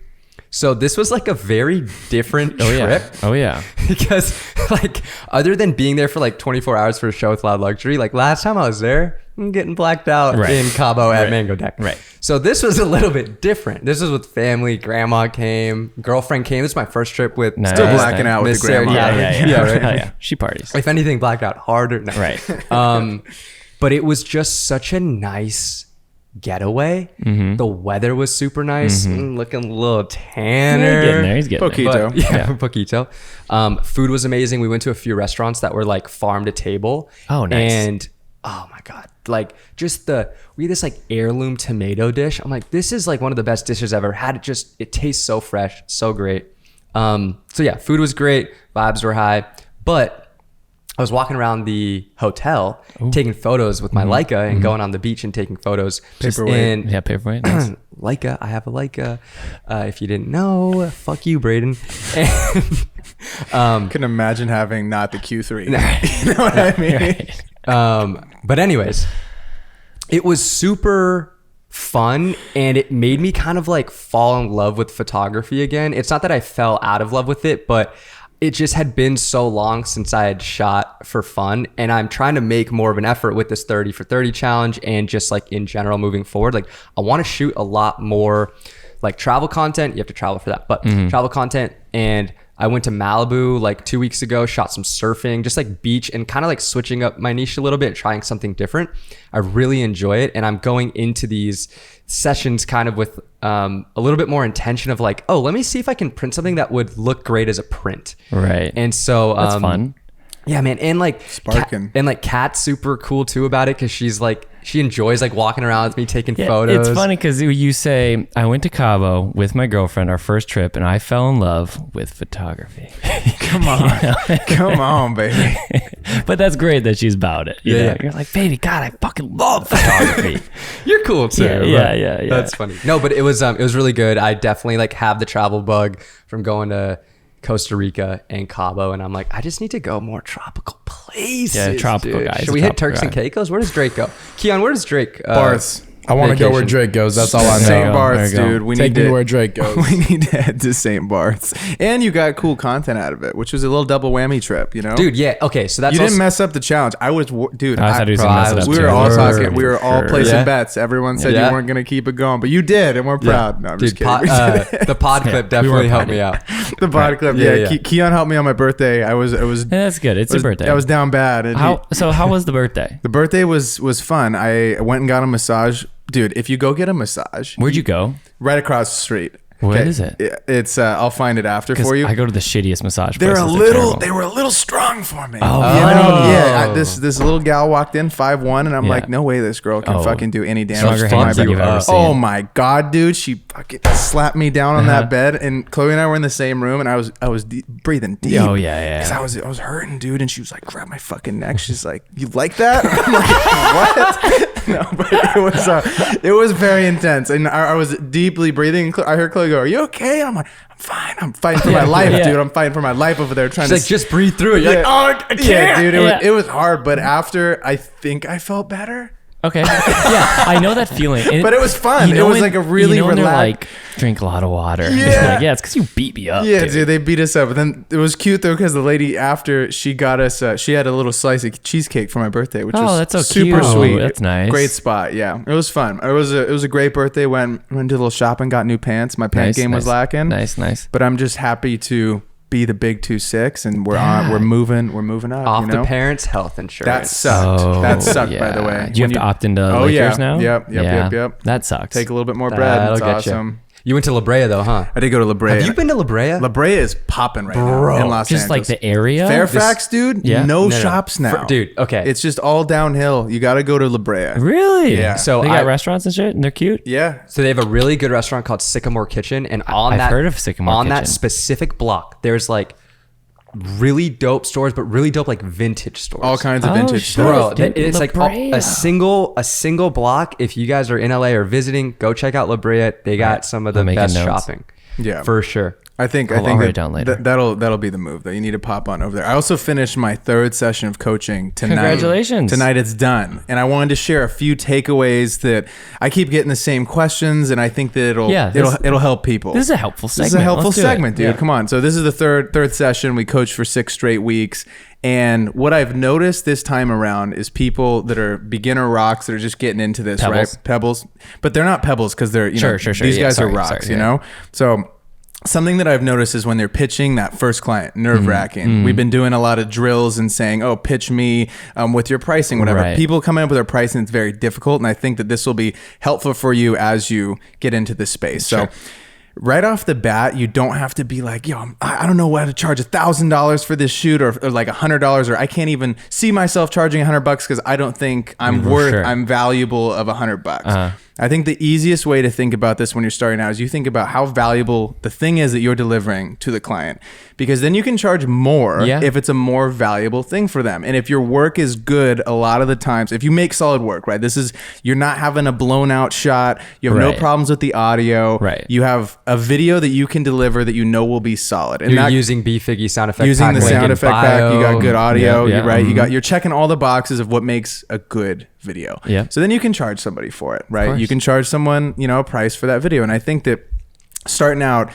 [SPEAKER 1] So this was like a very different trip.
[SPEAKER 2] Oh yeah.
[SPEAKER 1] Because like other than being there for like 24 hours for a show with Loud Luxury, like last time I was there, I'm getting blacked out in Cabo at Mango Deck.
[SPEAKER 2] Right.
[SPEAKER 1] So this was a little bit different. This was with family. Grandma came. Girlfriend came. This is my first trip with
[SPEAKER 3] Still blacking out with
[SPEAKER 1] Miss
[SPEAKER 3] the grandma.
[SPEAKER 1] Sarah.
[SPEAKER 2] Yeah,
[SPEAKER 1] right?
[SPEAKER 2] Hell yeah. She parties.
[SPEAKER 1] If anything, blacked out harder. No.
[SPEAKER 2] Right.
[SPEAKER 1] But it was just such a nice getaway. The weather was super nice. Looking a little tanner.
[SPEAKER 2] He's getting there.
[SPEAKER 3] Poquito.
[SPEAKER 1] But, yeah, Poquito. Food was amazing. We went to a few restaurants that were like farm to table.
[SPEAKER 2] Oh, nice.
[SPEAKER 1] And oh my God, like just we had this like heirloom tomato dish. I'm like, this is like one of the best dishes I've ever had. It tastes so fresh, so great. So yeah, food was great. Vibes were high, but I was walking around the hotel taking photos with my Leica and going on the beach and taking photos.
[SPEAKER 3] Paperweight.
[SPEAKER 1] And
[SPEAKER 2] Yeah, paperweight. Nice.
[SPEAKER 1] Leica, I have a Leica. If you didn't know, fuck you, Brayden. And,
[SPEAKER 3] Couldn't imagine having not the Q3. You know what I mean?
[SPEAKER 1] but anyways, it was super fun and it made me kind of like fall in love with photography again. It's not that I fell out of love with it, but it just had been so long since I had shot for fun, and I'm trying to make more of an effort with this 30 for 30 challenge and just like in general moving forward. Like I want to shoot a lot more like travel content. You have to travel for that, but travel content. And I went to Malibu like 2 weeks ago, shot some surfing, just like beach, and kind of like switching up my niche a little bit, trying something different. I really enjoy it. And I'm going into these sessions kind of with a little bit more intention of like, oh, let me see if I can print something that would look great as a print.
[SPEAKER 2] Right.
[SPEAKER 1] And so
[SPEAKER 2] That's fun.
[SPEAKER 1] Yeah, man. And like
[SPEAKER 3] Sparking.
[SPEAKER 1] and like Kat's super cool too about it because she's like, she enjoys like walking around with me taking photos.
[SPEAKER 2] It's funny because you say, I went to Cabo with my girlfriend, our first trip, and I fell in love with photography.
[SPEAKER 3] Come on. Come on, baby.
[SPEAKER 2] But that's great that she's about it. You know? You're like, baby, God, I fucking love photography.
[SPEAKER 1] You're cool too.
[SPEAKER 2] Yeah.
[SPEAKER 1] That's funny. No, but it was really good. I definitely like have the travel bug from going to Costa Rica and Cabo, and I'm like, I just need to go more tropical places.
[SPEAKER 2] Yeah, tropical guys.
[SPEAKER 1] Should we hit Turks and Caicos? Where does Drake go? Keon, where does Drake?
[SPEAKER 3] Barth.
[SPEAKER 4] I want to go where
[SPEAKER 1] Vacation.
[SPEAKER 4] Drake goes. That's all I know.
[SPEAKER 3] St. Barth's,
[SPEAKER 2] There you go.
[SPEAKER 3] dude. We
[SPEAKER 4] Take
[SPEAKER 3] need
[SPEAKER 4] me
[SPEAKER 3] to
[SPEAKER 4] where Drake goes.
[SPEAKER 3] We need to head to St. Barth's, and you got cool content out of it, which was a little double whammy trip. You know,
[SPEAKER 1] Dude, yeah. Okay, so that's
[SPEAKER 3] You didn't
[SPEAKER 1] also,
[SPEAKER 3] mess up the challenge. I was, dude.
[SPEAKER 2] I thought he was going to mess it up
[SPEAKER 3] we
[SPEAKER 2] too.
[SPEAKER 3] were all
[SPEAKER 1] Sure.
[SPEAKER 3] talking. We were all placing
[SPEAKER 1] Yeah.
[SPEAKER 3] bets. Everyone said
[SPEAKER 1] Yeah.
[SPEAKER 3] you weren't going to keep it going, but you did, and we're proud. No, I'm just
[SPEAKER 1] Dude,
[SPEAKER 3] kidding.
[SPEAKER 1] the pod clip definitely helped me out.
[SPEAKER 3] The pod clip.
[SPEAKER 1] Yeah,
[SPEAKER 3] Yeah,
[SPEAKER 1] yeah.
[SPEAKER 3] Keon helped me on my birthday. I was.
[SPEAKER 2] Yeah, that's good. It's your birthday.
[SPEAKER 3] I was down bad. And
[SPEAKER 2] How was the birthday?
[SPEAKER 3] the birthday was fun. I went and got a massage. Dude, if you go get a massage,
[SPEAKER 2] Where'd you go?
[SPEAKER 3] right across the street.
[SPEAKER 2] Where is it?
[SPEAKER 3] It's I'll find it after
[SPEAKER 2] Because
[SPEAKER 3] for you.
[SPEAKER 2] I go to the shittiest massage
[SPEAKER 3] They're
[SPEAKER 2] places.
[SPEAKER 3] a little.
[SPEAKER 2] terrible.
[SPEAKER 3] They were a little strong for me.
[SPEAKER 2] Oh,
[SPEAKER 3] You know?
[SPEAKER 2] funny.
[SPEAKER 3] Yeah. This little gal walked in 5'1", and I'm
[SPEAKER 2] Yeah.
[SPEAKER 3] like, no way, this girl can
[SPEAKER 2] Oh.
[SPEAKER 3] fucking do any
[SPEAKER 2] Stronger
[SPEAKER 3] damage to my
[SPEAKER 2] hands than
[SPEAKER 3] beauty.
[SPEAKER 2] you've ever seen.
[SPEAKER 3] Oh my god, dude! She fucking slapped me down on that bed, and Chloe and I were in the same room, and I was breathing deep.
[SPEAKER 2] Oh, yeah.
[SPEAKER 3] Because I was hurting, dude, and she was like, grab my fucking neck. She's like, you like that? I'm like, what? No, but it was very intense, and I was deeply breathing. I heard Chloe go, "Are you okay?" I'm like, "I'm fine. I'm fighting for my life,
[SPEAKER 2] yeah.
[SPEAKER 3] dude. I'm fighting for my life over there." Trying
[SPEAKER 1] She's like,
[SPEAKER 3] to
[SPEAKER 1] just breathe through it. You're like, oh, I can't.
[SPEAKER 3] yeah, dude,
[SPEAKER 2] Yeah.
[SPEAKER 3] it was hard, but after I think I felt better.
[SPEAKER 2] Okay. Yeah, I know that feeling.
[SPEAKER 3] But it was fun.
[SPEAKER 2] You know
[SPEAKER 3] it was
[SPEAKER 2] when-
[SPEAKER 3] like a really
[SPEAKER 2] you know when they're
[SPEAKER 3] relaxed.
[SPEAKER 2] like, drink a lot of water.
[SPEAKER 3] Yeah.
[SPEAKER 2] Like, yeah, it's because you beat me up.
[SPEAKER 3] Yeah, dude, they beat us up. But then it was cute though because the lady after she got us, she had a little slice of cheesecake for my birthday, which
[SPEAKER 2] Oh,
[SPEAKER 3] was
[SPEAKER 2] that's so
[SPEAKER 3] super
[SPEAKER 2] cute.
[SPEAKER 3] sweet.
[SPEAKER 2] That's nice.
[SPEAKER 3] Great spot. Yeah, it was fun. It was a great birthday. Went did a little shopping, got new pants. My pant game was lacking.
[SPEAKER 2] Nice.
[SPEAKER 3] But I'm just happy to be the big 2-6, and we're moving up.
[SPEAKER 1] Off
[SPEAKER 3] you know?
[SPEAKER 1] the parents' health insurance.
[SPEAKER 3] That sucked.
[SPEAKER 2] Oh,
[SPEAKER 3] That sucked,
[SPEAKER 2] yeah.
[SPEAKER 3] by the way.
[SPEAKER 2] Do you
[SPEAKER 3] When
[SPEAKER 2] have to opt into
[SPEAKER 3] Oh,
[SPEAKER 2] Lakers
[SPEAKER 3] yeah.
[SPEAKER 2] now?
[SPEAKER 3] Yep.
[SPEAKER 2] That sucks.
[SPEAKER 3] Take a little bit more bread.
[SPEAKER 1] That'll
[SPEAKER 3] It's
[SPEAKER 1] get you.
[SPEAKER 3] awesome.
[SPEAKER 1] You went to La Brea though, huh?
[SPEAKER 3] I did go to La Brea.
[SPEAKER 1] Have you been to La Brea?
[SPEAKER 3] La Brea is popping right
[SPEAKER 1] Bro.
[SPEAKER 3] now in Los
[SPEAKER 2] Just like
[SPEAKER 3] Angeles.
[SPEAKER 2] the area?
[SPEAKER 3] Fairfax, dude.
[SPEAKER 2] Yeah.
[SPEAKER 3] No
[SPEAKER 1] No.
[SPEAKER 3] shops now,
[SPEAKER 1] Dude, okay.
[SPEAKER 3] It's just all downhill. You got to go to La Brea.
[SPEAKER 2] Really?
[SPEAKER 3] Yeah.
[SPEAKER 1] So
[SPEAKER 2] they got
[SPEAKER 1] I-
[SPEAKER 2] restaurants and shit, and they're cute.
[SPEAKER 3] Yeah.
[SPEAKER 1] So they have a really good restaurant called Sycamore Kitchen, and on
[SPEAKER 2] I've
[SPEAKER 1] that
[SPEAKER 2] heard of Sycamore
[SPEAKER 1] on that
[SPEAKER 2] Kitchen.
[SPEAKER 1] specific block, there's like really dope stores, but really dope like vintage stores.
[SPEAKER 3] All kinds of
[SPEAKER 2] Oh,
[SPEAKER 3] vintage
[SPEAKER 2] shit.
[SPEAKER 3] stuff.
[SPEAKER 1] Bro,
[SPEAKER 2] Dude,
[SPEAKER 1] it's
[SPEAKER 2] La
[SPEAKER 1] like
[SPEAKER 2] Brea.
[SPEAKER 1] a single block. If you guys are in LA or visiting, go check out La Brea. They got some of the
[SPEAKER 2] I'm making
[SPEAKER 1] best
[SPEAKER 2] notes.
[SPEAKER 1] shopping.
[SPEAKER 3] Yeah.
[SPEAKER 1] For sure.
[SPEAKER 3] I think
[SPEAKER 2] I'll write it down later.
[SPEAKER 3] That'll be the move that you need to pop on over there. I also finished my 3rd session of coaching tonight.
[SPEAKER 2] Congratulations.
[SPEAKER 3] Tonight it's done. And I wanted to share a few takeaways that I keep getting the same questions, and I think that it'll help people.
[SPEAKER 2] This is a helpful segment.
[SPEAKER 3] This is a helpful segment, dude.
[SPEAKER 2] Yeah.
[SPEAKER 3] Come on. So this is the third session. We coached for 6 straight weeks. And what I've noticed this time around is people that are beginner rocks that are just getting into this,
[SPEAKER 2] Pebbles.
[SPEAKER 3] right? Pebbles. But they're not pebbles because they're,
[SPEAKER 2] Sure.
[SPEAKER 3] these
[SPEAKER 2] Yeah,
[SPEAKER 3] guys
[SPEAKER 2] sorry,
[SPEAKER 3] are rocks,
[SPEAKER 2] sorry,
[SPEAKER 3] you know? So something that I've noticed is when they're pitching that first client, nerve-wracking. We've been doing a lot of drills and saying, oh, pitch me with your pricing, whatever.
[SPEAKER 2] Right.
[SPEAKER 3] People come in with their pricing, it's very difficult. And I think that this will be helpful for you as you get into this space. So right off the bat, you don't have to be like, yo, I don't know how to charge $1,000 for this shoot or like $100, or I can't even see myself charging $100 because I don't think I'm I'm valuable of $100. I think the easiest way to think about this when you're starting out is you think about how valuable the thing is that you're delivering to the client, because then you can charge more if it's a more valuable thing for them. And if your work is good, a lot of the times, if you make solid work, right, you're not having a blown out shot, you have no problems with the audio, you have a video that you can deliver that you know will be solid. And
[SPEAKER 1] you're using BFIGGY sound effect
[SPEAKER 3] using
[SPEAKER 1] pack,
[SPEAKER 3] the sound effect pack, you got good audio,
[SPEAKER 2] Yeah.
[SPEAKER 3] You're checking all the boxes of what makes a good video. So then you can charge somebody for it, right? You can charge someone, a price for that video. And I think that starting out,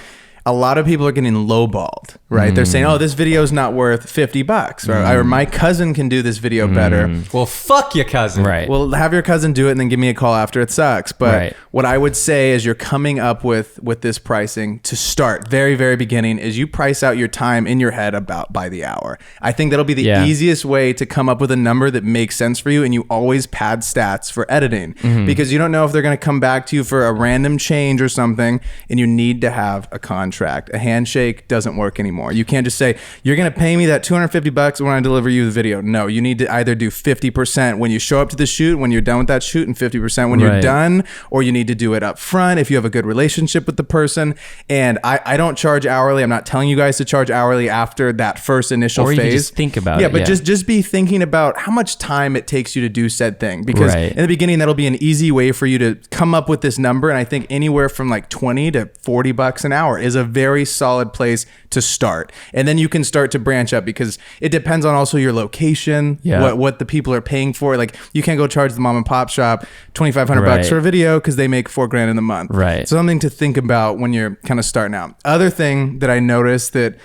[SPEAKER 3] a lot of people are getting lowballed, right? They're saying, oh, this video is not worth $50, or my cousin can do this video better.
[SPEAKER 1] Well, fuck your cousin.
[SPEAKER 2] Right.
[SPEAKER 3] Well, have your cousin do it and then give me a call after it sucks. But what I would say is you're coming up with this pricing to start very, very beginning is you price out your time in your head about by the hour. I think that'll be the easiest way to come up with a number that makes sense for you. And you always pad stats for editing because you don't know if they're going to come back to you for a random change or something, and you need to have a contract. A handshake doesn't work anymore. You can't just say, you're going to pay me that $250 when I deliver you the video. No, you need to either do 50% when you show up to the shoot, when you're done with that shoot, and 50% when you're done, or you need to do it up front if you have a good relationship with the person. And I don't charge hourly. I'm not telling you guys to charge hourly after that first initial phase.
[SPEAKER 2] Or you can just think about it.
[SPEAKER 3] But just be thinking about how much time it takes you to do said thing. Because in the beginning, that'll be an easy way for you to come up with this number. And I think anywhere from like $20 to $40 an hour is a very solid place to start. And then you can start to branch up, because it depends on also your location, what the people are paying for. Like, you can't go charge the mom and pop shop $2,500 for a video because they make $4,000 in a month. So something to think about when you're kind of starting out. Other thing that I noticed that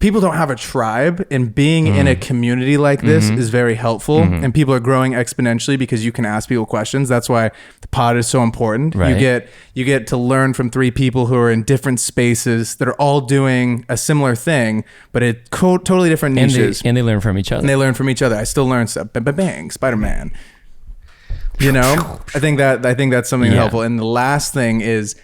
[SPEAKER 3] people don't have a tribe, and being in a community like this is very helpful, and people are growing exponentially because you can ask people questions. That's why the pod is so important. You get to learn from 3 people who are in different spaces that are all doing a similar thing, but it totally different niches.
[SPEAKER 2] And they learn from each other.
[SPEAKER 3] I still learn stuff. Bang, Spider-Man. I think that's something helpful. And the last thing is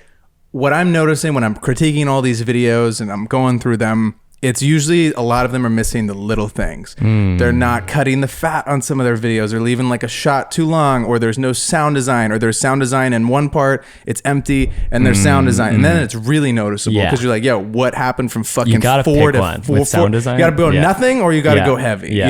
[SPEAKER 3] what I'm noticing when I'm critiquing all these videos and I'm going through them. It's usually a lot of them are missing the little things. They're not cutting the fat on some of their videos. They're leaving like a shot too long, or there's no sound design, or there's sound design in one part, it's empty, and there's sound design. And then it's really noticeable because you're like, yo, what happened from fucking 4 to 4?
[SPEAKER 2] Sound design?
[SPEAKER 3] You got to go nothing, or you got to go heavy,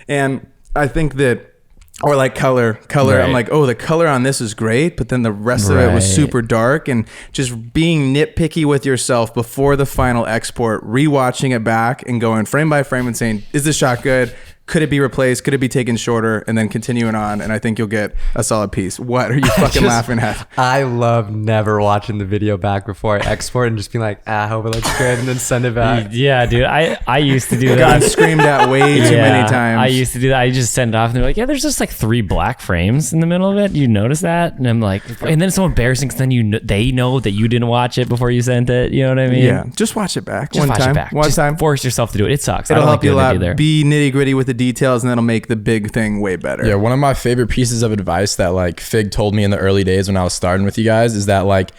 [SPEAKER 3] And I think that, or like color. I'm like, oh, the color on this is great, but then the rest of it was super dark. And just being nitpicky with yourself before the final export, rewatching it back and going frame by frame and saying, is this shot good? Could it be replaced? Could it be taken shorter? And then continuing on. And I think you'll get a solid piece. What are you fucking laughing at?
[SPEAKER 1] I love never watching the video back before I export and just being like, I hope it looks good, and then send it back.
[SPEAKER 2] Yeah, dude. I used to do that.
[SPEAKER 3] Got screamed at way too many times.
[SPEAKER 2] I used to do that. I just send it off and they're like, yeah, there's just like 3 black frames in the middle of it. You notice that? And I'm like, and then it's so embarrassing because then they know that you didn't watch it before you sent it. You know what I mean?
[SPEAKER 3] Yeah. Just watch it back.
[SPEAKER 2] Just
[SPEAKER 3] one time.
[SPEAKER 2] Force yourself to do it. It sucks.
[SPEAKER 3] It'll help you a lot. Be nitty gritty with the details, and that'll make the big thing way better.
[SPEAKER 4] Yeah, one of my favorite pieces of advice that like Fig told me in the early days when I was starting with you guys is that like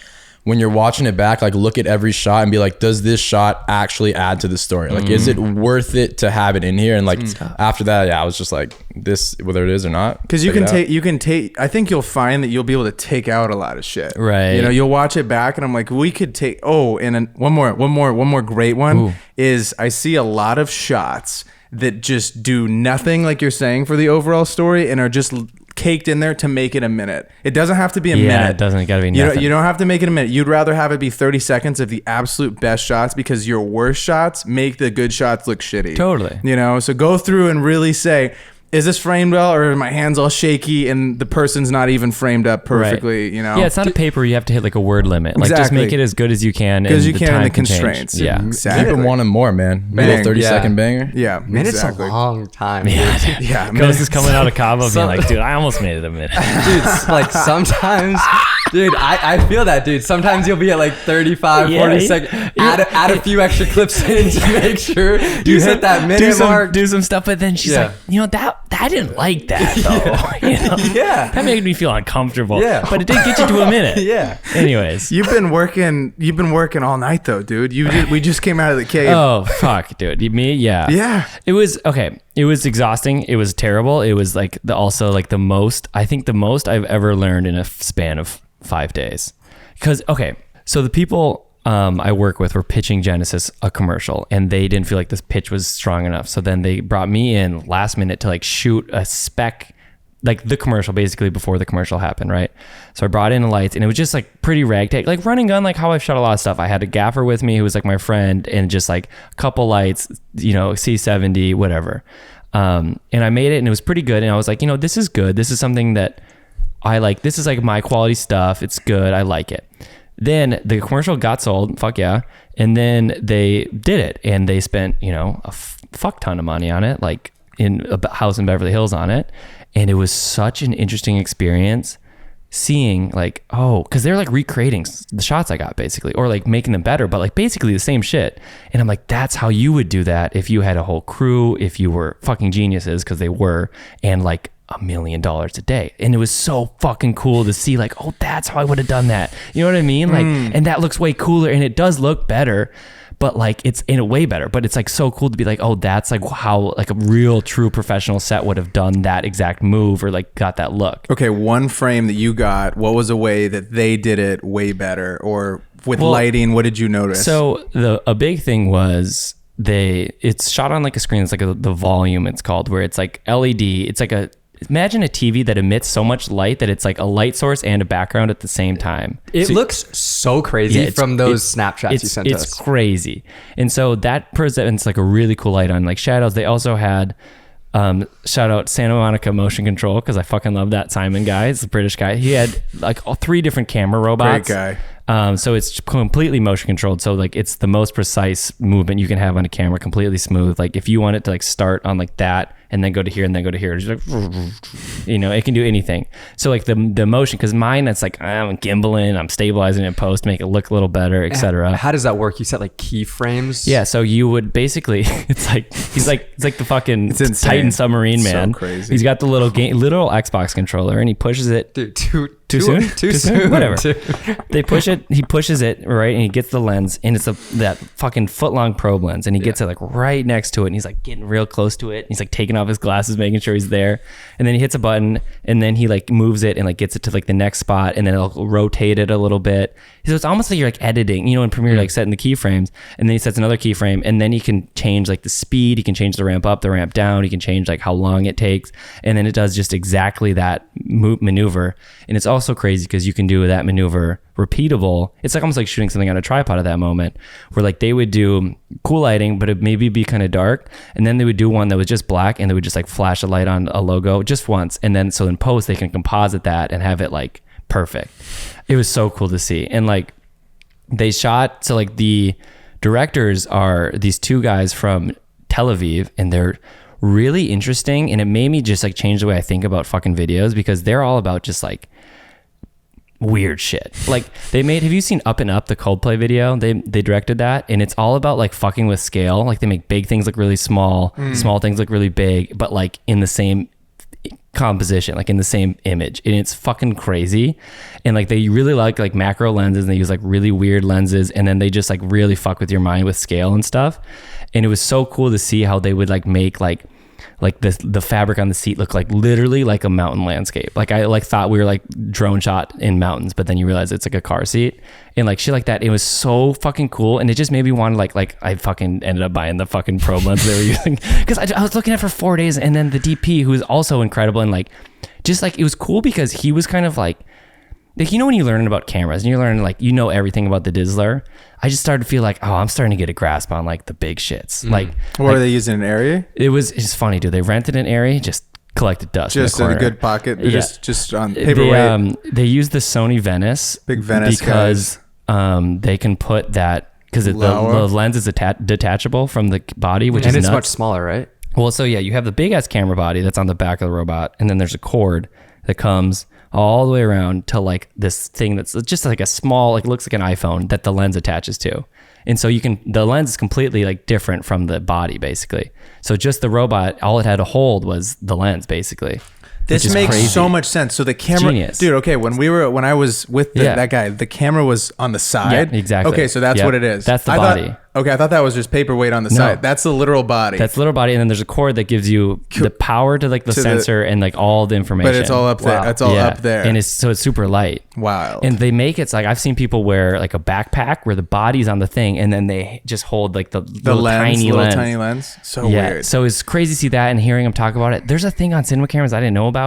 [SPEAKER 4] when you're watching it back, like look at every shot and be like, does this shot actually add to the story? Like, is it worth it to have it in here? And like after that, I was just like, this, whether it is or not.
[SPEAKER 3] Because you can take, I think you'll find that you'll be able to take out a lot of shit.
[SPEAKER 2] Right.
[SPEAKER 3] You'll watch it back and I'm like, we could take, and then one more great one is I see a lot of shots that just do nothing, like you're saying, for the overall story, and are just caked in there to make it a minute. It doesn't have to be a
[SPEAKER 2] Yeah,
[SPEAKER 3] minute.
[SPEAKER 2] it doesn't gotta be
[SPEAKER 3] You
[SPEAKER 2] nothing.
[SPEAKER 3] don't have to make it a minute. You'd rather have it be 30 seconds of the absolute best shots, because your worst shots make the good shots look shitty.
[SPEAKER 2] Totally.
[SPEAKER 3] You know, so go through and really say, is this framed well, or are my hands all shaky and the person's not even framed up perfectly?
[SPEAKER 2] Right.
[SPEAKER 3] You know,
[SPEAKER 2] Yeah, it's not a paper. You have to hit like a word limit. Like just
[SPEAKER 3] Exactly.
[SPEAKER 2] make it as good as you can.
[SPEAKER 3] Because you
[SPEAKER 2] the
[SPEAKER 3] can in
[SPEAKER 2] time
[SPEAKER 3] the
[SPEAKER 2] can change.
[SPEAKER 3] constraints.
[SPEAKER 2] Yeah.
[SPEAKER 3] Exactly.
[SPEAKER 4] Keep it wanting more, man.
[SPEAKER 3] Bang.
[SPEAKER 4] Little 30
[SPEAKER 1] Yeah.
[SPEAKER 4] second banger.
[SPEAKER 3] Yeah,
[SPEAKER 1] Minute's
[SPEAKER 3] exactly.
[SPEAKER 1] a long time.
[SPEAKER 2] Yeah.
[SPEAKER 1] Dude.
[SPEAKER 3] Yeah,
[SPEAKER 2] Ghost is coming out of Cabo being
[SPEAKER 1] So-
[SPEAKER 2] like, dude, I almost made it a minute.
[SPEAKER 1] Dude, like sometimes, dude, I feel that, dude. Sometimes you'll be at like 35,
[SPEAKER 2] Yeah,
[SPEAKER 1] 40
[SPEAKER 2] yeah.
[SPEAKER 1] seconds. Add a few extra clips in to make sure you hit that minute mark.
[SPEAKER 2] do some stuff, but then she's
[SPEAKER 1] Yeah.
[SPEAKER 2] like, you know, that I didn't like that though. You know?
[SPEAKER 1] Yeah.
[SPEAKER 2] That made me feel uncomfortable.
[SPEAKER 1] Yeah.
[SPEAKER 2] But it did get you to a minute.
[SPEAKER 1] Yeah.
[SPEAKER 2] Anyways.
[SPEAKER 3] You've been working all night though, dude. We just came out of the cave.
[SPEAKER 2] Oh fuck, dude. Me, yeah.
[SPEAKER 3] Yeah.
[SPEAKER 2] It was okay. It was exhausting. It was terrible. It was like the most I've ever learned in a span of 5 days. Because so the people I work with were pitching Genesis a commercial, and they didn't feel like this pitch was strong enough. So then they brought me in last minute to like shoot a spec, like the commercial basically before the commercial happened, right? So I brought in the lights, and it was just like pretty ragtag, like running gun, like how I've shot a lot of stuff. I had a gaffer with me who was like my friend, and just like a couple lights, you know, C70, whatever. And I made it, and it was pretty good. And I was like, you know, this is good. This is something that I like. This is like my quality stuff. It's good. I like it. Then the commercial got sold. Fuck yeah. And then they did it, and they spent, you know, a fuck ton of money on it, like in a house in Beverly Hills on it. And it was such an interesting experience seeing like, oh, because they're like recreating the shots I got basically, or like making them better, but like basically the same shit. And I'm like, that's how you would do that if you had a whole crew, if you were fucking geniuses, because they were, and like $1 million a day. And it was so fucking cool to see like, oh, that's how I would have done that. You know what I mean? Like, and that looks way cooler, and it does look better, but like it's in a way better, but it's like so cool to be like, oh, that's like how like a real true professional set would have done that exact move, or like got that look.
[SPEAKER 3] Okay, one frame that you got, what was a way that they did it way better? Or with
[SPEAKER 2] Well,
[SPEAKER 3] lighting, what did you notice?
[SPEAKER 2] So a big thing was it's shot on like a screen. It's like the volume, it's called, where it's like LED. It's like imagine a TV that emits so much light that it's like a light source and a background at the same time.
[SPEAKER 1] It looks so crazy from those Snapshots you sent us.
[SPEAKER 2] It's crazy. And so that presents like a really cool light on like shadows. They also had shout out Santa Monica Motion Control, because I fucking love that Simon guy. It's the British guy. He had like all 3 different camera robots.
[SPEAKER 3] Great guy.
[SPEAKER 2] So it's completely motion controlled. So like it's the most precise movement you can have on a camera, completely smooth. Like if you want it to like start on like that and then go to here and then go to here, it's like, you know, it can do anything. So like the motion, because mine, it's like I'm gimbaling, I'm stabilizing it in post, make it look a little better, etc.
[SPEAKER 1] How does that work? You set like keyframes?
[SPEAKER 2] Yeah, so you would basically, it's like the fucking
[SPEAKER 3] It's insane.
[SPEAKER 2] Titan submarine
[SPEAKER 3] So
[SPEAKER 2] man.
[SPEAKER 3] crazy.
[SPEAKER 2] He's got the little Xbox controller, and he pushes it.
[SPEAKER 1] Dude, too
[SPEAKER 2] soon?
[SPEAKER 1] Too soon.
[SPEAKER 2] Whatever. They push it. He pushes it right, and he gets the lens, and it's that fucking foot-long probe lens, and he gets it like right next to it, and he's like getting real close to it. He's like taking off his glasses, making sure he's there, and then he hits a button, and then he like moves it and like gets it to like the next spot, and then it'll rotate it a little bit. So it's almost like you're like editing, you know, in Premiere, like setting the keyframes, and then he sets another keyframe, and then he can change like the speed, he can change the ramp up, the ramp down, he can change like how long it takes, and then it does just exactly that maneuver. And it's also crazy because you can do that maneuver repeatable. It's like almost like shooting something on a tripod at that moment, where like they would do cool lighting, but it maybe be kind of dark, and then they would do one that was just black, and they would just like flash a light on a logo just once, and then so in post they can composite that and have it like perfect. It was so cool to see. And like they shot, so like the directors are these 2 guys from Tel Aviv, and they're really interesting, and it made me just like change the way I think about fucking videos, because they're all about just like weird shit. Like have you seen Up and Up, the Coldplay video? They directed that, and it's all about like fucking with scale. Like they make big things look really small, small things look really big, but like in the same composition, like in the same image, and it's fucking crazy. And like they really like macro lenses, and they use like really weird lenses, and then they just like really fuck with your mind with scale and stuff. And it was so cool to see how they would like make like the fabric on the seat look like literally like a mountain landscape. Like I like thought we were like drone shot in mountains, but then you realize it's like a car seat, and like shit like that. It was so fucking cool, and it just made me want to like I fucking ended up buying the fucking probe lens they were using, because I was looking at it for 4 days, and then the DP, who is also incredible, and like just like, it was cool because he was kind of like, you know, when you're learning about cameras and you're learning like, you know, everything about the Dizzler, I just started to feel like, oh, I'm starting to get a grasp on like the big shits. Like,
[SPEAKER 3] what are they using an area?
[SPEAKER 2] it's just funny, dude. They rented an area, just collected dust.
[SPEAKER 3] Just
[SPEAKER 2] in
[SPEAKER 3] in
[SPEAKER 2] the
[SPEAKER 3] a
[SPEAKER 2] corner.
[SPEAKER 3] good pocket.
[SPEAKER 2] Yeah.
[SPEAKER 3] Just on paperweight.
[SPEAKER 2] They use the Sony Venice.
[SPEAKER 3] Big Venice
[SPEAKER 2] because they can put that, because the lens is detachable from the body, which
[SPEAKER 1] and
[SPEAKER 2] is
[SPEAKER 1] it's
[SPEAKER 2] nuts.
[SPEAKER 1] much smaller, right?
[SPEAKER 2] Well, so yeah, you have the big ass camera body that's on the back of the robot, and then there's a cord that comes all the way around to like this thing that's just like a small, like looks like an iPhone that the lens attaches to. And so the lens is completely like different from the body basically. So just the robot, all it had to hold was the lens basically.
[SPEAKER 3] This makes so much sense. So the camera,
[SPEAKER 2] Genius.
[SPEAKER 3] dude. Okay, when I was with that guy, the camera was on the side.
[SPEAKER 2] Yeah, exactly.
[SPEAKER 3] Okay, so that's what it is.
[SPEAKER 2] That's the
[SPEAKER 3] I
[SPEAKER 2] body.
[SPEAKER 3] Thought, okay, I thought that was just paperweight on the side. That's the literal body.
[SPEAKER 2] That's the little body, and then there's a cord that gives you the power to like the sensor and like all the information.
[SPEAKER 3] But it's all up there. It's all up there.
[SPEAKER 2] And it's super light.
[SPEAKER 3] Wild.
[SPEAKER 2] And they make it's like, I've seen people wear like a backpack where the body's on the thing, and then they just hold like the little tiny lens.
[SPEAKER 3] So weird.
[SPEAKER 2] So it's crazy to see that and hearing them talk about it. There's a thing on cinema cameras I didn't know about.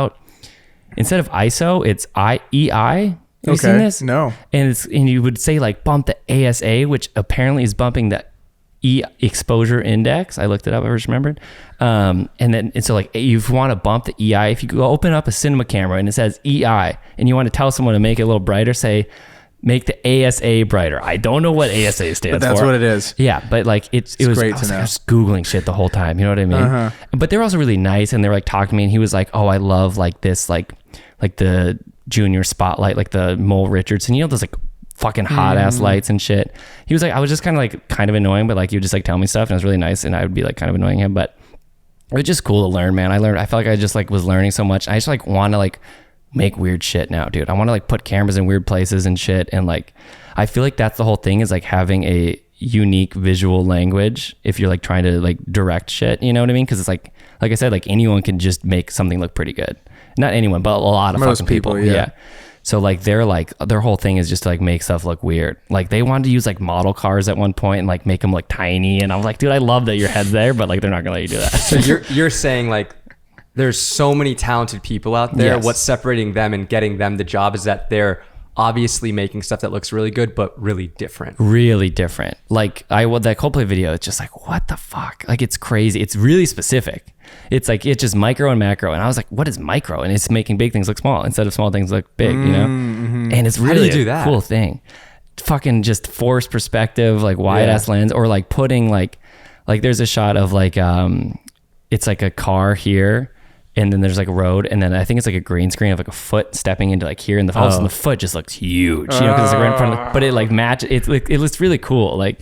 [SPEAKER 2] Instead of ISO, it's EI. Have you seen this? No. And you would say like bump the ASA, which apparently is bumping the E exposure index. I looked it up. I just remembered. And so like, if you want to bump the EI, if you go open up a cinema camera and it says EI, and you want to tell someone to make it a little brighter, say make the ASA brighter. I don't know what ASA stands for.
[SPEAKER 3] But that's what it is.
[SPEAKER 2] Yeah, but like it was great to know. I was Googling shit the whole time. You know what I mean? But they were also really nice, and they were like talking to me, and he was like, "Oh, I love like this, like the Junior Spotlight, like the Mole Richardson. You know those like fucking hot ass lights and shit." He was like, I was just kind of annoying, but like he would just like tell me stuff, and it was really nice, and I would be like kind of annoying him, but it was just cool to learn, man. I felt like I just like was learning so much. I just like want to like make weird shit now, dude. I want to like put cameras in weird places and shit, and like I feel like that's the whole thing, is like having a unique visual language if you're like trying to like direct shit, you know what I mean? Because it's like I said, like anyone can just make something look pretty good. Not anyone, but a lot of
[SPEAKER 3] most
[SPEAKER 2] fucking people. Yeah. So like their whole thing is just to like make stuff look weird. Like they wanted to use like model cars at one point and like make them look tiny, and I'm like, dude, I love that your head's there, but like they're not gonna let you do that.
[SPEAKER 1] So you're saying like there's so many talented people out there.
[SPEAKER 2] Yes.
[SPEAKER 1] What's separating them and getting them the job is that they're obviously making stuff that looks really good, but really different.
[SPEAKER 2] Really different. Like that Coldplay video, it's just like, what the fuck? Like it's crazy. It's really specific. It's like, it's just micro and macro. And I was like, what is micro? And it's making big things look small instead of small things look big, you know? And it's really a cool thing. Fucking just forced perspective, like wide ass lens, or like putting like there's a shot of like, it's like a car here, and then there's like a road, and then I think it's like a green screen of like a foot stepping into like here, and all of a sudden the foot just looks huge, you know, because it's like right in front of but it like matches, it looks really cool, like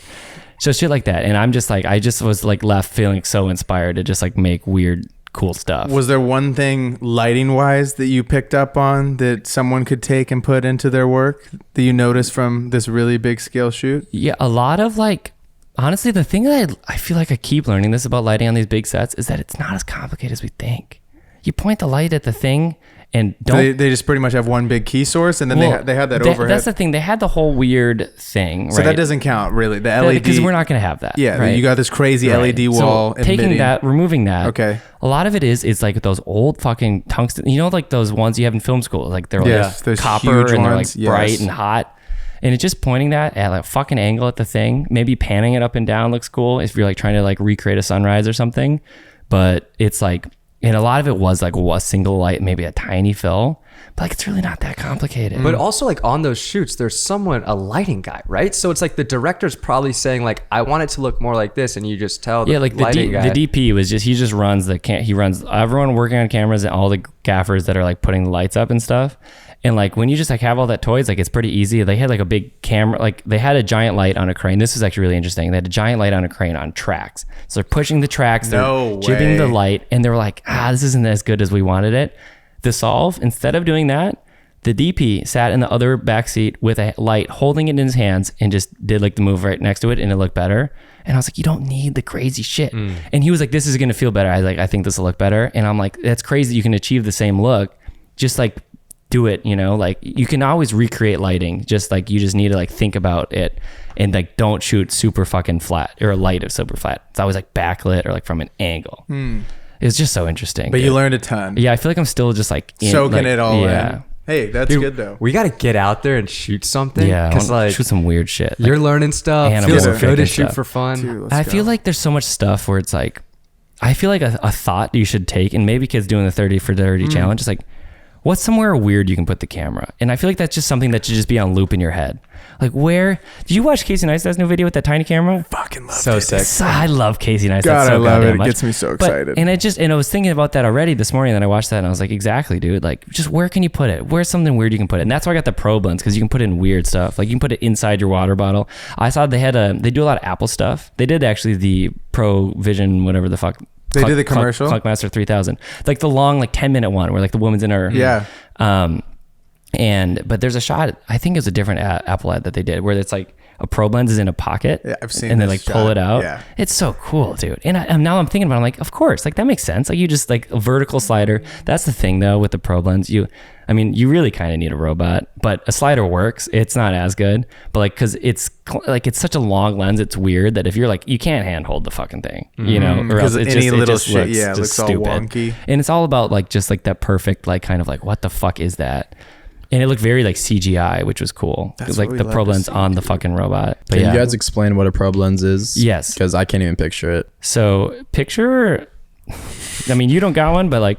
[SPEAKER 2] so shit like that. And I'm just like, I just was like left feeling so inspired to just like make weird, cool stuff.
[SPEAKER 3] Was there one thing lighting wise that you picked up on that someone could take and put into their work that you noticed from this really big scale shoot?
[SPEAKER 2] Yeah, a lot of like, honestly, the thing that I feel like I keep learning this about lighting on these big sets is that it's not as complicated as we think. You point the light at the thing and don't...
[SPEAKER 3] They just pretty much have one big key source, and then they had that overhead.
[SPEAKER 2] That's the thing. They had the whole weird thing, right?
[SPEAKER 3] So that doesn't count, really. The LED...
[SPEAKER 2] Because we're not going to have that.
[SPEAKER 3] Yeah,
[SPEAKER 2] right?
[SPEAKER 3] You got this crazy LED wall.
[SPEAKER 2] So taking that, removing that.
[SPEAKER 3] Okay.
[SPEAKER 2] A lot of it is like those old fucking tungsten... You know, like those ones you have in film school? Like they're like copper, and they're like bright and hot. And it's just pointing that at like a fucking angle at the thing. Maybe panning it up and down looks cool if you're like trying to like recreate a sunrise or something. But it's like... And a lot of it was like a single light, maybe a tiny fill, but like it's really not that complicated.
[SPEAKER 1] But also like on those shoots, there's a lighting guy, right? So it's like the director's probably saying like, I want it to look more like this, and you just tell the lighting guy.
[SPEAKER 2] The DP was just, he just runs he runs everyone working on cameras and all the gaffers that are like putting the lights up and stuff. And like when you just like have all that toys, like it's pretty easy. They had like a big camera, like they had a giant light on a crane. This is actually really interesting. They had a giant light on a crane on tracks. So they're pushing the tracks, they're jibbing the light, and they were like, this isn't as good as we wanted it. The solve, instead of doing that, the DP sat in the other back seat with a light, holding it in his hands, and just did like the move right next to it, and it looked better. And I was like, you don't need the crazy shit. And he was like, this is gonna feel better. I was like, I think this will look better. And I'm like, that's crazy. You can achieve the same look, just like do it, you know, like you can always recreate lighting, just like you just need to like think about it, and like don't shoot super fucking flat or a light of super flat. It's always like backlit or like from an angle. It's just so interesting.
[SPEAKER 3] But
[SPEAKER 2] dude.
[SPEAKER 3] you learned a ton.
[SPEAKER 2] Yeah, I feel like I'm still just like
[SPEAKER 3] Soaking it all
[SPEAKER 2] yeah.
[SPEAKER 3] in. Hey, that's
[SPEAKER 1] Dude,
[SPEAKER 3] good though.
[SPEAKER 1] We got to get out there and shoot something.
[SPEAKER 2] Yeah, I
[SPEAKER 1] Because
[SPEAKER 2] wanna
[SPEAKER 1] like
[SPEAKER 2] shoot some weird shit.
[SPEAKER 1] you're learning stuff.
[SPEAKER 2] animal
[SPEAKER 1] Feels
[SPEAKER 3] freaking
[SPEAKER 1] good to shoot
[SPEAKER 2] stuff.
[SPEAKER 1] for fun.
[SPEAKER 3] Dude, let's
[SPEAKER 2] I
[SPEAKER 3] go.
[SPEAKER 2] feel like there's so much stuff where it's like, I feel like a thought you should take, and maybe kids doing the 30 for 30 challenge is like, what's somewhere weird you can put the camera? And I feel like that's just something that should just be on loop in your head. Like, where did you watch Casey Neistat's new video with that tiny camera?
[SPEAKER 3] Fucking love
[SPEAKER 1] So
[SPEAKER 3] it.
[SPEAKER 1] sick.
[SPEAKER 2] I love Casey Neistat.
[SPEAKER 3] God,
[SPEAKER 2] so
[SPEAKER 3] I love it.
[SPEAKER 2] goddamn
[SPEAKER 3] It
[SPEAKER 2] much.
[SPEAKER 3] gets me so
[SPEAKER 2] But-
[SPEAKER 3] excited.
[SPEAKER 2] and I was thinking about that already this morning. Then I watched that and I was like, exactly, dude. Like, just where can you put it? Where's something weird you can put it? And that's why I got the Pro Blends, because you can put in weird stuff. Like, you can put it inside your water bottle. I saw they do a lot of Apple stuff. They did actually the Pro Vision, whatever the fuck.
[SPEAKER 3] They did the commercial?
[SPEAKER 2] Clunkmaster 3000, like the long, like 10-minute one where like the woman's in her
[SPEAKER 3] Yeah.
[SPEAKER 2] but there's a shot, I think it's a different Apple ad that they did where it's like a Pro Blends is in a pocket.
[SPEAKER 3] Yeah, I've seen
[SPEAKER 2] and they
[SPEAKER 3] this
[SPEAKER 2] like pull
[SPEAKER 3] shot.
[SPEAKER 2] it out.
[SPEAKER 3] Yeah.
[SPEAKER 2] It's so cool, dude. And now I'm thinking about it, I'm like, of course, like that makes sense. Like you just like a vertical slider. That's the thing though with the Pro Blends. You really kind of need a robot, but a slider works. It's not as good, but like, cause it's such a long lens. It's weird that if you're like, you can't handhold the fucking thing, you know, or else
[SPEAKER 3] Because
[SPEAKER 2] it
[SPEAKER 3] any
[SPEAKER 2] just,
[SPEAKER 3] little
[SPEAKER 2] it just
[SPEAKER 3] shit,
[SPEAKER 2] looks
[SPEAKER 3] yeah, it
[SPEAKER 2] just
[SPEAKER 3] looks all
[SPEAKER 2] stupid.
[SPEAKER 3] wonky.
[SPEAKER 2] And it's all about like, just like that perfect, like kind of like, what the fuck is that? And it looked very like CGI, which was cool. It
[SPEAKER 3] That's
[SPEAKER 2] was like
[SPEAKER 3] what we
[SPEAKER 2] the
[SPEAKER 3] love
[SPEAKER 2] Pro
[SPEAKER 3] to
[SPEAKER 2] Lens
[SPEAKER 3] see,
[SPEAKER 2] on the fucking robot. But
[SPEAKER 4] Can
[SPEAKER 2] yeah.
[SPEAKER 4] you guys explain what a probe lens is?
[SPEAKER 2] Yes.
[SPEAKER 4] Because I can't even picture it.
[SPEAKER 2] So picture, I mean, you don't got one, but like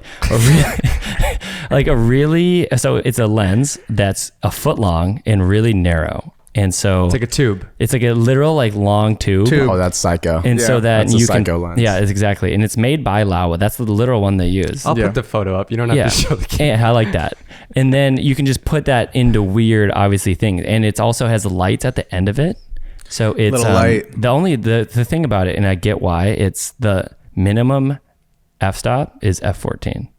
[SPEAKER 2] so it's a lens that's a foot long and really narrow. And so
[SPEAKER 1] It's like a tube.
[SPEAKER 2] it's like a literal like long tube.
[SPEAKER 4] Oh, that's psycho.
[SPEAKER 2] And so
[SPEAKER 3] Yeah,
[SPEAKER 2] that
[SPEAKER 4] that's a
[SPEAKER 2] you can,
[SPEAKER 4] Psycho lens.
[SPEAKER 2] yeah, it's exactly. And it's made by Laowa. That's the literal one they use.
[SPEAKER 1] I'll
[SPEAKER 3] Yeah.
[SPEAKER 1] put the photo up. You don't have
[SPEAKER 2] Yeah,
[SPEAKER 1] to show the camera.
[SPEAKER 2] yeah, I like that. And then you can just put that into weird, obviously things. And it also has lights at the end of it. So it's
[SPEAKER 3] Little light.
[SPEAKER 2] the thing about it, and I get why, it's the minimum f-stop is f14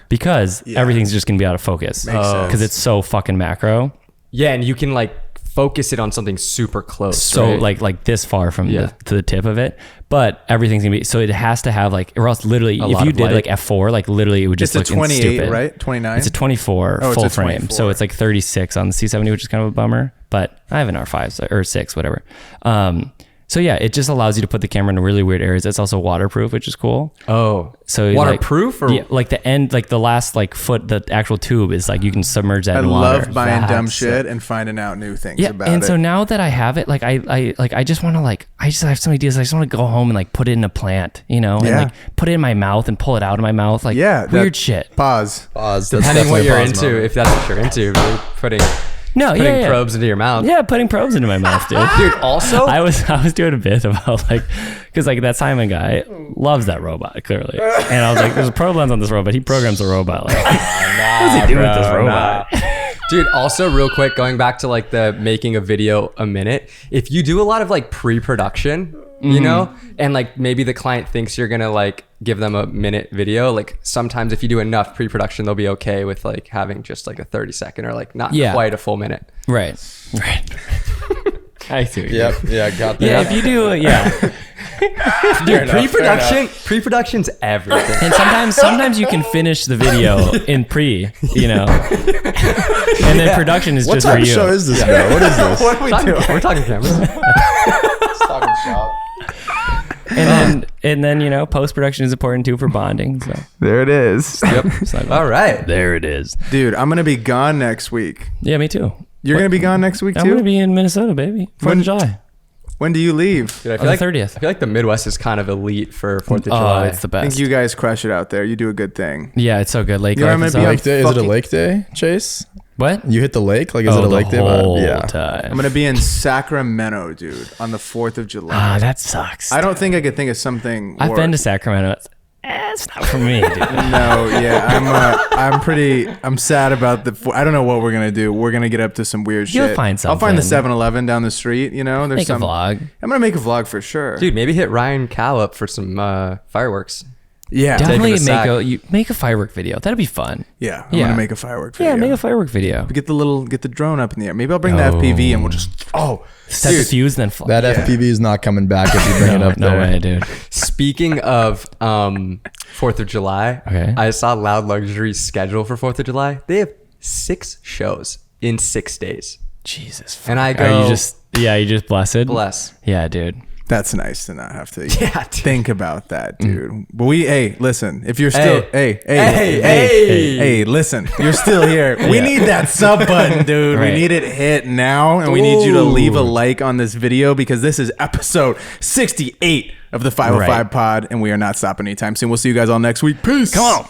[SPEAKER 2] because everything's just gonna be out of focus
[SPEAKER 3] Makes sense.
[SPEAKER 2] because it's so fucking macro.
[SPEAKER 1] Yeah, and you can like focus it on something super close.
[SPEAKER 2] So
[SPEAKER 1] right?
[SPEAKER 2] like this far from
[SPEAKER 1] Yeah.
[SPEAKER 2] to the tip of it, but everything's gonna be, so it has to have like, or else literally if
[SPEAKER 1] lot
[SPEAKER 2] you
[SPEAKER 1] of
[SPEAKER 2] did
[SPEAKER 1] light.
[SPEAKER 2] like f4, like literally it would just
[SPEAKER 3] It's a
[SPEAKER 2] look
[SPEAKER 3] 28,
[SPEAKER 2] stupid.
[SPEAKER 3] right? 29?
[SPEAKER 2] It's a 24
[SPEAKER 3] Oh, it's
[SPEAKER 2] full
[SPEAKER 3] a
[SPEAKER 2] frame.
[SPEAKER 3] 24.
[SPEAKER 2] So it's like 36 on the C70, which is kind of a bummer, but I have an R5 or 6, whatever. So yeah, it just allows you to put the camera in really weird areas. It's also waterproof, which is cool.
[SPEAKER 1] oh,
[SPEAKER 2] So
[SPEAKER 1] waterproof
[SPEAKER 2] like,
[SPEAKER 1] or
[SPEAKER 2] yeah, like the end, like the last like foot, the actual tube is like you can submerge that
[SPEAKER 3] I
[SPEAKER 2] in water.
[SPEAKER 3] love buying dumb
[SPEAKER 1] That's
[SPEAKER 3] shit and finding out new things
[SPEAKER 2] Yeah,
[SPEAKER 3] about
[SPEAKER 2] and
[SPEAKER 3] it.
[SPEAKER 2] so now that I have it, like I just want to like, I just have some ideas. I just want to go home and like put it in a plant, you know, and
[SPEAKER 3] Yeah.
[SPEAKER 2] like put it in my mouth and pull it out of my mouth, like
[SPEAKER 3] Yeah,
[SPEAKER 2] weird
[SPEAKER 3] that-
[SPEAKER 2] shit.
[SPEAKER 3] Pause.
[SPEAKER 4] Pause. That's
[SPEAKER 1] depending what
[SPEAKER 4] definitely a
[SPEAKER 1] you're
[SPEAKER 4] pause
[SPEAKER 1] into,
[SPEAKER 4] moment.
[SPEAKER 1] if that's what you're into, you're putting
[SPEAKER 2] No, yeah,
[SPEAKER 1] probes into your mouth.
[SPEAKER 2] yeah, putting probes into my mouth, dude.
[SPEAKER 1] Dude, also
[SPEAKER 2] I was doing a bit about like, because like that Simon guy loves that robot clearly, and I was like, there's a probe lens on this robot. He programs the robot. Like, what does he do with this robot?
[SPEAKER 1] Dude, also real quick, going back to like the making a video a minute, if you do a lot of like pre-production, you know, and like maybe the client thinks you're gonna like give them a minute video, like sometimes if you do enough pre-production, they'll be okay with like having just like a 30-second or like not
[SPEAKER 2] Yeah.
[SPEAKER 1] quite a full minute.
[SPEAKER 2] Right. I see. What you
[SPEAKER 4] Yep.
[SPEAKER 2] mean.
[SPEAKER 4] Yeah, got that.
[SPEAKER 2] Yeah, if you do, yeah.
[SPEAKER 1] Dude, pre-production's everything.
[SPEAKER 2] And sometimes you can finish the video in pre, you know, and then production is
[SPEAKER 4] What
[SPEAKER 2] just
[SPEAKER 4] type
[SPEAKER 2] for
[SPEAKER 4] of
[SPEAKER 2] you.
[SPEAKER 4] show is this, bro? What is this?
[SPEAKER 3] What are we doing?
[SPEAKER 1] We're talking cameras.
[SPEAKER 4] Talking shop.
[SPEAKER 2] And then you know, post production is important too for bonding. So
[SPEAKER 3] There it is.
[SPEAKER 1] Yep. All right.
[SPEAKER 2] there it is.
[SPEAKER 3] Dude, I'm going to be gone next week.
[SPEAKER 2] Yeah, me too.
[SPEAKER 3] You're going to be gone next week
[SPEAKER 2] I'm
[SPEAKER 3] too?
[SPEAKER 2] gonna be in Minnesota, baby. 4th of July.
[SPEAKER 3] When do you leave?
[SPEAKER 1] Dude, I
[SPEAKER 2] On the 30th.
[SPEAKER 1] I feel like the Midwest is kind of elite for 4th of
[SPEAKER 2] Oh,
[SPEAKER 1] July.
[SPEAKER 2] it's the
[SPEAKER 3] I
[SPEAKER 2] best.
[SPEAKER 3] think you guys crush it out there. You do a good thing.
[SPEAKER 2] Yeah, it's so good. Lake
[SPEAKER 3] You know,
[SPEAKER 2] life
[SPEAKER 3] I'm
[SPEAKER 2] is
[SPEAKER 3] gonna be
[SPEAKER 2] all-
[SPEAKER 3] on
[SPEAKER 4] Lake day? Is it a
[SPEAKER 3] fucking-
[SPEAKER 4] lake day, Chase?
[SPEAKER 2] What?
[SPEAKER 4] You hit the lake? Like, is it a
[SPEAKER 2] the
[SPEAKER 4] lake day?
[SPEAKER 2] whole
[SPEAKER 4] Yeah.
[SPEAKER 2] time.
[SPEAKER 3] I'm going to be in Sacramento, dude, on the 4th of July.
[SPEAKER 2] Ah, that sucks.
[SPEAKER 3] I don't think I could think of something
[SPEAKER 2] I've
[SPEAKER 3] more-
[SPEAKER 2] been to Sacramento. It's not for me, dude.
[SPEAKER 3] No, yeah, I'm sad about I don't know what we're gonna do. We're gonna get up to some weird
[SPEAKER 2] You'll
[SPEAKER 3] shit.
[SPEAKER 2] find
[SPEAKER 3] I'll find the
[SPEAKER 2] something.
[SPEAKER 3] 7-Eleven down the street. You know, there's
[SPEAKER 2] Make a
[SPEAKER 3] some
[SPEAKER 2] vlog.
[SPEAKER 3] I'm gonna make a vlog for sure.
[SPEAKER 1] Dude, maybe hit Ryan Cal up for some fireworks.
[SPEAKER 3] yeah,
[SPEAKER 2] Definitely
[SPEAKER 1] Taking a
[SPEAKER 2] make a firework video. That'd be fun.
[SPEAKER 3] yeah. I'm
[SPEAKER 2] Yeah.
[SPEAKER 3] gonna make a firework video.
[SPEAKER 2] Yeah, make a firework video.
[SPEAKER 3] Get the drone up in the air. Maybe I'll bring the
[SPEAKER 2] Oh.
[SPEAKER 3] FPV and we'll just
[SPEAKER 2] Set the fuse, then fly.
[SPEAKER 4] That FPV is not coming back if you bring it
[SPEAKER 2] no,
[SPEAKER 4] up
[SPEAKER 2] no
[SPEAKER 4] there.
[SPEAKER 2] way, dude.
[SPEAKER 1] Speaking of 4th of July,
[SPEAKER 2] Okay.
[SPEAKER 1] I saw Loud Luxury's schedule for 4th of July. They have 6 shows in 6 days.
[SPEAKER 2] Jesus.
[SPEAKER 1] And I
[SPEAKER 2] Are
[SPEAKER 1] go,
[SPEAKER 2] you just blessed?
[SPEAKER 1] bless.
[SPEAKER 2] Yeah, dude.
[SPEAKER 3] That's nice to not have to
[SPEAKER 1] Yeah, dude.
[SPEAKER 3] think about that, dude. But listen, if you're still,
[SPEAKER 1] Hey.
[SPEAKER 3] hey, listen, you're still here. We need that sub button, dude.
[SPEAKER 2] Right.
[SPEAKER 3] We need it hit now, and we need you to leave a like on this video because this is episode 68 of the 505 pod, and we are not stopping anytime soon. We'll see you guys all next week. Peace.
[SPEAKER 2] Come on.